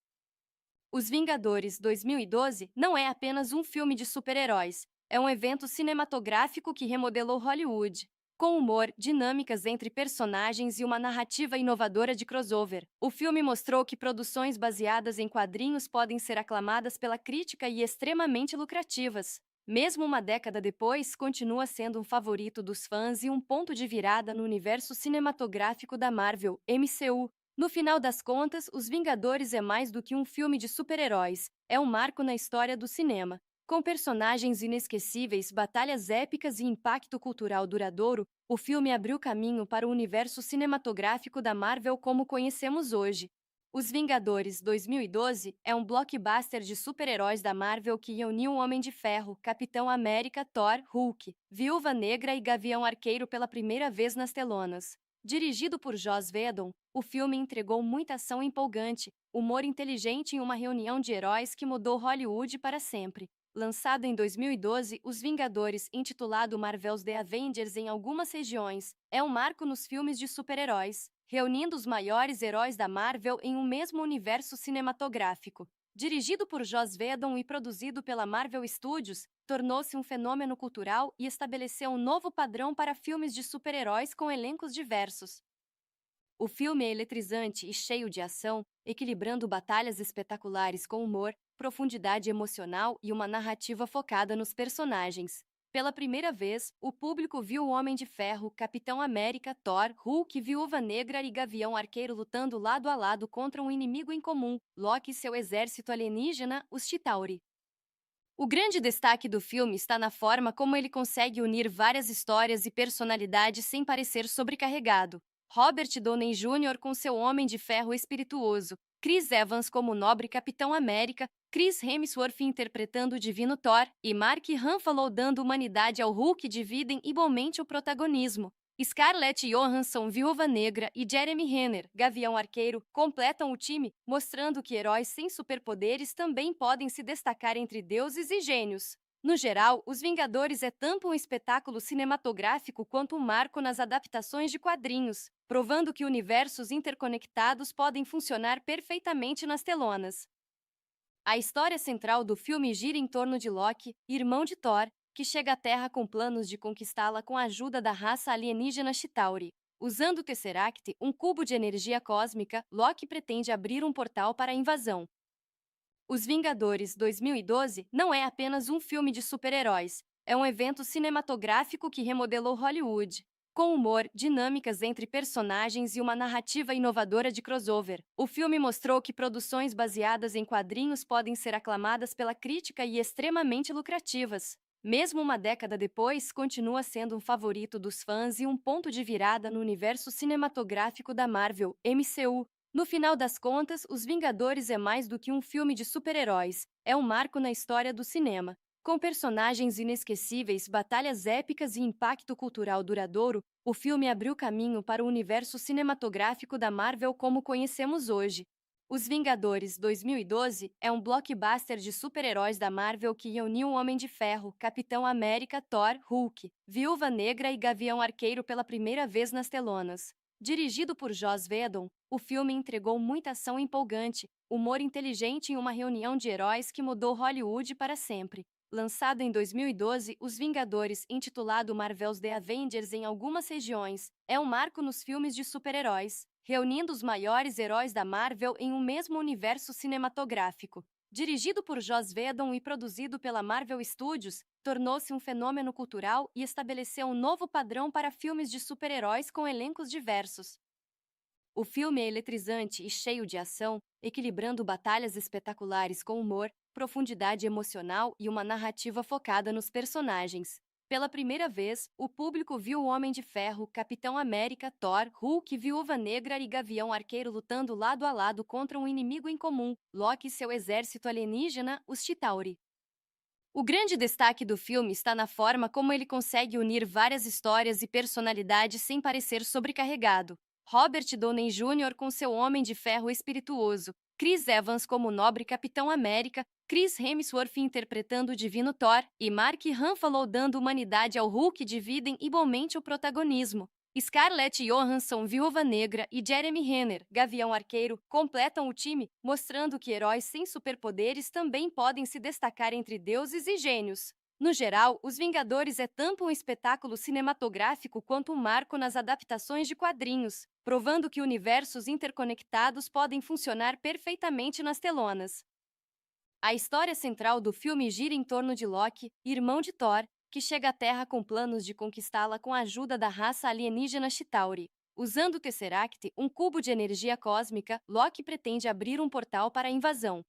Os Vingadores 2012 não é apenas um filme de super-heróis, é um evento cinematográfico que remodelou Hollywood. Com humor, dinâmicas entre personagens e uma narrativa inovadora de crossover, o filme mostrou que produções baseadas em quadrinhos podem ser aclamadas pela crítica e extremamente lucrativas. Mesmo uma década depois, continua sendo um favorito dos fãs e um ponto de virada no universo cinematográfico da Marvel, MCU. No final das contas, Os Vingadores é mais do que um filme de super-heróis, é um marco na história do cinema. Com personagens inesquecíveis, batalhas épicas e impacto cultural duradouro, o filme abriu caminho para o universo cinematográfico da Marvel como conhecemos hoje. Os Vingadores 2012 é um blockbuster de super-heróis da Marvel que reuniu o Homem de Ferro, Capitão América, Thor, Hulk, Viúva Negra e Gavião Arqueiro pela primeira vez nas telonas. Dirigido por Joss Whedon, o filme entregou muita ação empolgante, humor inteligente em uma reunião de heróis que mudou Hollywood para sempre. Lançado em 2012, Os Vingadores, intitulado Marvel's The Avengers em algumas regiões, é um marco nos filmes de super-heróis, reunindo os maiores heróis da Marvel em um mesmo universo cinematográfico. Dirigido por Joss Whedon e produzido pela Marvel Studios, tornou-se um fenômeno cultural e estabeleceu um novo padrão para filmes de super-heróis com elencos diversos. O filme é eletrizante e cheio de ação, equilibrando batalhas espetaculares com humor, profundidade emocional e uma narrativa focada nos personagens. Pela primeira vez, o público viu o Homem de Ferro, Capitão América, Thor, Hulk, Viúva Negra e Gavião Arqueiro lutando lado a lado contra um inimigo em comum, Loki e seu exército alienígena, os Chitauri. O grande destaque do filme está na forma como ele consegue unir várias histórias e personalidades sem parecer sobrecarregado. Robert Downey Jr. com seu Homem de Ferro espirituoso, Chris Evans como nobre Capitão América, Chris Hemsworth interpretando o divino Thor e Mark Ruffalo dando humanidade ao Hulk dividem igualmente o protagonismo. Scarlett Johansson, Viúva Negra, e Jeremy Renner, Gavião Arqueiro, completam o time, mostrando que heróis sem superpoderes também podem se destacar entre deuses e gênios. No geral, Os Vingadores é tanto um espetáculo cinematográfico quanto um marco nas adaptações de quadrinhos, provando que universos interconectados podem funcionar perfeitamente nas telonas. A história central do filme gira em torno de Loki, irmão de Thor, que chega à Terra com planos de conquistá-la com a ajuda da raça alienígena Chitauri. Usando o Tesseract, um cubo de energia cósmica, Loki pretende abrir um portal para a invasão. Os Vingadores 2012 não é apenas um filme de super-heróis, é um evento cinematográfico que remodelou Hollywood. Com humor, dinâmicas entre personagens e uma narrativa inovadora de crossover, o filme mostrou que produções baseadas em quadrinhos podem ser aclamadas pela crítica e extremamente lucrativas. Mesmo uma década depois, continua sendo um favorito dos fãs e um ponto de virada no universo cinematográfico da Marvel, MCU. No final das contas, Os Vingadores é mais do que um filme de super-heróis, é um marco na história do cinema. Com personagens inesquecíveis, batalhas épicas e impacto cultural duradouro, o filme abriu caminho para o universo cinematográfico da Marvel como conhecemos hoje. Os Vingadores 2012 é um blockbuster de super-heróis da Marvel que reuniu o Homem de Ferro, Capitão América, Thor, Hulk, Viúva Negra e Gavião Arqueiro pela primeira vez nas telonas. Dirigido por Joss Whedon, o filme entregou muita ação empolgante, humor inteligente em uma reunião de heróis que mudou Hollywood para sempre. Lançado em 2012, Os Vingadores, intitulado Marvel's The Avengers em algumas regiões, é um marco nos filmes de super-heróis, reunindo os maiores heróis da Marvel em um mesmo universo cinematográfico. Dirigido por Joss Whedon e produzido pela Marvel Studios, tornou-se um fenômeno cultural e estabeleceu um novo padrão para filmes de super-heróis com elencos diversos. O filme é eletrizante e cheio de ação, equilibrando batalhas espetaculares com humor, profundidade emocional e uma narrativa focada nos personagens. Pela primeira vez, o público viu o Homem de Ferro, Capitão América, Thor, Hulk, Viúva Negra e Gavião Arqueiro lutando lado a lado contra um inimigo em comum, Loki e seu exército alienígena, os Chitauri. O grande destaque do filme está na forma como ele consegue unir várias histórias e personalidades sem parecer sobrecarregado. Robert Downey Jr. com seu Homem de Ferro espirituoso, Chris Evans como o nobre Capitão América, Chris Hemsworth interpretando o divino Thor e Mark Ruffalo dando humanidade ao Hulk dividem igualmente o protagonismo. Scarlett Johansson, Viúva Negra, e Jeremy Renner, Gavião Arqueiro, completam o time, mostrando que heróis sem superpoderes também podem se destacar entre deuses e gênios. No geral, Os Vingadores é tanto um espetáculo cinematográfico quanto um marco nas adaptações de quadrinhos, provando que universos interconectados podem funcionar perfeitamente nas telonas. A história central do filme gira em torno de Loki, irmão de Thor, que chega à Terra com planos de conquistá-la com a ajuda da raça alienígena Chitauri. Usando o Tesseract, um cubo de energia cósmica, Loki pretende abrir um portal para a invasão.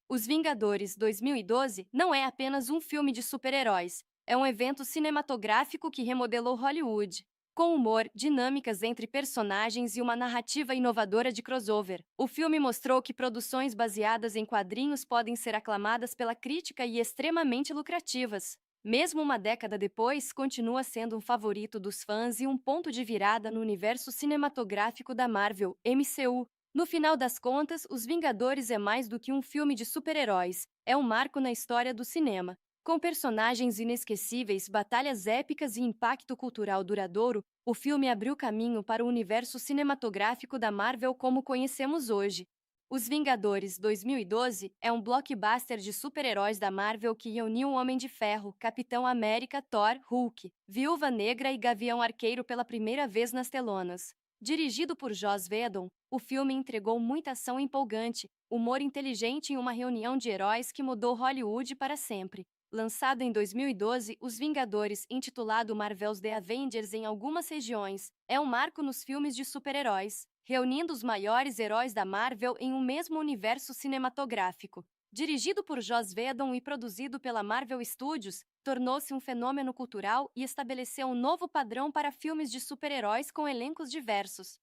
Os Vingadores 2012 não é apenas um filme de super-heróis, é um evento cinematográfico que remodelou Hollywood. Com humor, dinâmicas entre personagens e uma narrativa inovadora de crossover, o filme mostrou que produções baseadas em quadrinhos podem ser aclamadas pela crítica e extremamente lucrativas. Mesmo uma década depois, continua sendo um favorito dos fãs e um ponto de virada no universo cinematográfico da Marvel, MCU. No final das contas, Os Vingadores é mais do que um filme de super-heróis, é um marco na história do cinema. Com personagens inesquecíveis, batalhas épicas e impacto cultural duradouro, o filme abriu caminho para o universo cinematográfico da Marvel como conhecemos hoje. Os Vingadores 2012 é um blockbuster de super-heróis da Marvel que uniu o Homem de Ferro, Capitão América, Thor, Hulk, Viúva Negra e Gavião Arqueiro pela primeira vez nas telonas. Dirigido por Joss Whedon, o filme entregou muita ação empolgante, humor inteligente e uma reunião de heróis que mudou Hollywood para sempre. Lançado em 2012, Os Vingadores, intitulado Marvel's The Avengers em algumas regiões, é um marco nos filmes de super-heróis, reunindo os maiores heróis da Marvel em um mesmo universo cinematográfico. Dirigido por Joss Whedon e produzido pela Marvel Studios, tornou-se um fenômeno cultural e estabeleceu um novo padrão para filmes de super-heróis com elencos diversos.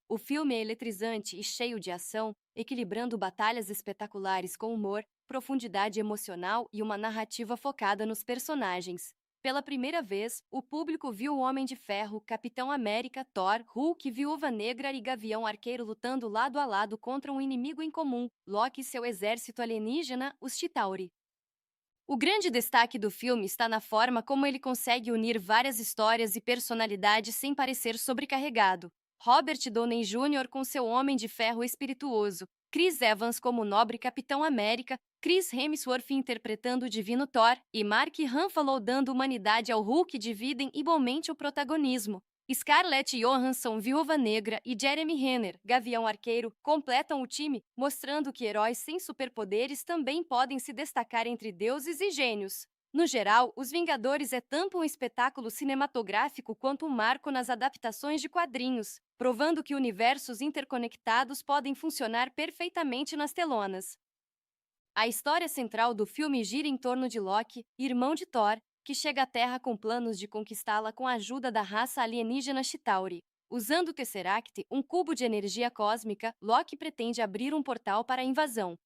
O filme é eletrizante e cheio de ação, equilibrando batalhas espetaculares com humor, profundidade emocional e uma narrativa focada nos personagens. Pela primeira vez, o público viu o Homem de Ferro, Capitão América, Thor, Hulk, Viúva Negra e Gavião Arqueiro lutando lado a lado contra um inimigo em comum, Loki e seu exército alienígena, os Chitauri. O grande destaque do filme está na forma como ele consegue unir várias histórias e personalidades sem parecer sobrecarregado. Robert Downey Jr. com seu Homem de Ferro espirituoso, Chris Evans como o nobre Capitão América, Chris Hemsworth interpretando o divino Thor e Mark Ruffalo dando humanidade ao Hulk dividem igualmente o protagonismo. Scarlett Johansson, Viúva Negra, e Jeremy Renner, Gavião Arqueiro, completam o time, mostrando que heróis sem superpoderes também podem se destacar entre deuses e gênios. No geral, Os Vingadores é tanto um espetáculo cinematográfico quanto um marco nas adaptações de quadrinhos, provando que universos interconectados podem funcionar perfeitamente nas telonas. A história central do filme gira em torno de Loki, irmão de Thor, que chega à Terra com planos de conquistá-la com a ajuda da raça alienígena Chitauri. Usando o Tesseract, um cubo de energia cósmica, Loki pretende abrir um portal para a invasão.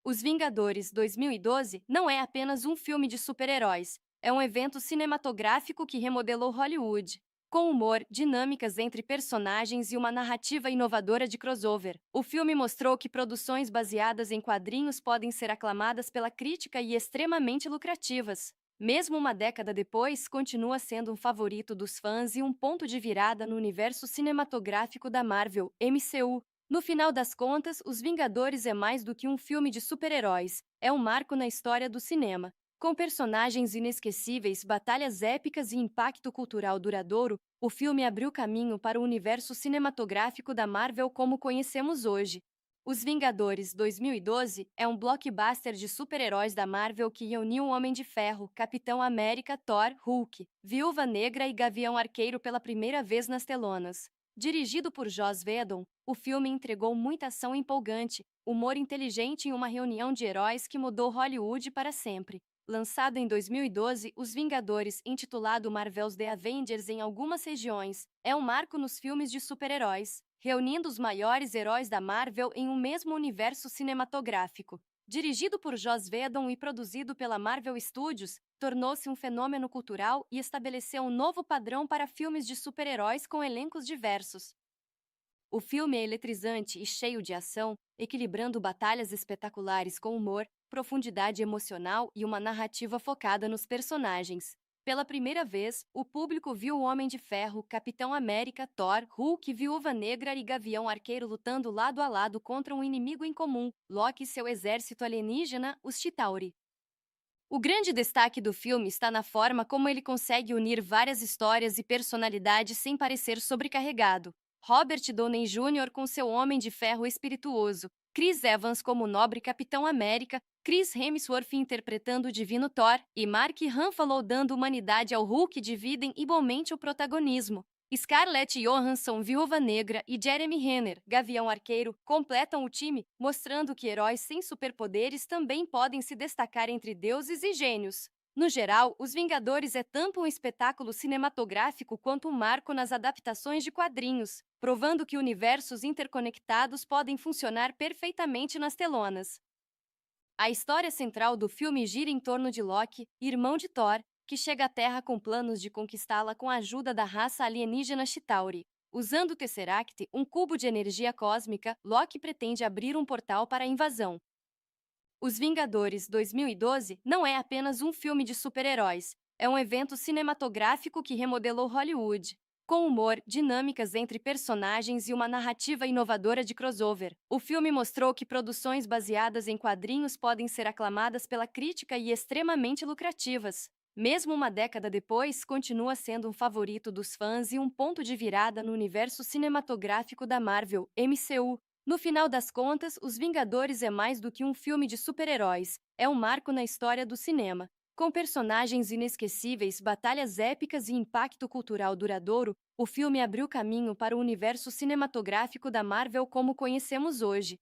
Os Vingadores 2012 não é apenas um filme de super-heróis, é um evento cinematográfico que remodelou Hollywood. Com humor, dinâmicas entre personagens e uma narrativa inovadora de crossover, o filme mostrou que produções baseadas em quadrinhos podem ser aclamadas pela crítica e extremamente lucrativas. Mesmo uma década depois, continua sendo um favorito dos fãs e um ponto de virada no universo cinematográfico da Marvel, MCU. No final das contas, Os Vingadores é mais do que um filme de super-heróis, é um marco na história do cinema. Com personagens inesquecíveis, batalhas épicas e impacto cultural duradouro, o filme abriu caminho para o universo cinematográfico da Marvel como conhecemos hoje. Os Vingadores 2012 é um blockbuster de super-heróis da Marvel que uniu o Homem de Ferro, Capitão América, Thor, Hulk, Viúva Negra e Gavião Arqueiro pela primeira vez nas telonas. Dirigido por Joss Whedon, o filme entregou muita ação empolgante, humor inteligente e uma reunião de heróis que mudou Hollywood para sempre. Lançado em 2012, Os Vingadores, intitulado Marvel's The Avengers em algumas regiões, é um marco nos filmes de super-heróis, reunindo os maiores heróis da Marvel em um mesmo universo cinematográfico. Dirigido por Joss Whedon e produzido pela Marvel Studios, tornou-se um fenômeno cultural e estabeleceu um novo padrão para filmes de super-heróis com elencos diversos. O filme é eletrizante e cheio de ação, equilibrando batalhas espetaculares com humor, profundidade emocional e uma narrativa focada nos personagens. Pela primeira vez, o público viu o Homem de Ferro, Capitão América, Thor, Hulk, Viúva Negra e Gavião Arqueiro lutando lado a lado contra um inimigo em comum, Loki e seu exército alienígena, os Chitauri. O grande destaque do filme está na forma como ele consegue unir várias histórias e personalidades sem parecer sobrecarregado. Robert Downey Jr. com seu Homem de Ferro espirituoso, Chris Evans como o nobre Capitão América, Chris Hemsworth interpretando o divino Thor e Mark Ruffalo dando humanidade ao Hulk dividem igualmente o protagonismo. Scarlett Johansson, Viúva Negra, e Jeremy Renner, Gavião Arqueiro, completam o time, mostrando que heróis sem superpoderes também podem se destacar entre deuses e gênios. No geral, Os Vingadores é tanto um espetáculo cinematográfico quanto um marco nas adaptações de quadrinhos, provando que universos interconectados podem funcionar perfeitamente nas telonas. A história central do filme gira em torno de Loki, irmão de Thor, que chega à Terra com planos de conquistá-la com a ajuda da raça alienígena Chitauri. Usando o Tesseract, um cubo de energia cósmica, Loki pretende abrir um portal para a invasão. Os Vingadores 2012 não é apenas um filme de super-heróis, é um evento cinematográfico que remodelou Hollywood. Com humor, dinâmicas entre personagens e uma narrativa inovadora de crossover, o filme mostrou que produções baseadas em quadrinhos podem ser aclamadas pela crítica e extremamente lucrativas. Mesmo uma década depois, continua sendo um favorito dos fãs e um ponto de virada no universo cinematográfico da Marvel, MCU. No final das contas, Os Vingadores é mais do que um filme de super-heróis, é um marco na história do cinema. Com personagens inesquecíveis, batalhas épicas e impacto cultural duradouro, o filme abriu caminho para o universo cinematográfico da Marvel como conhecemos hoje.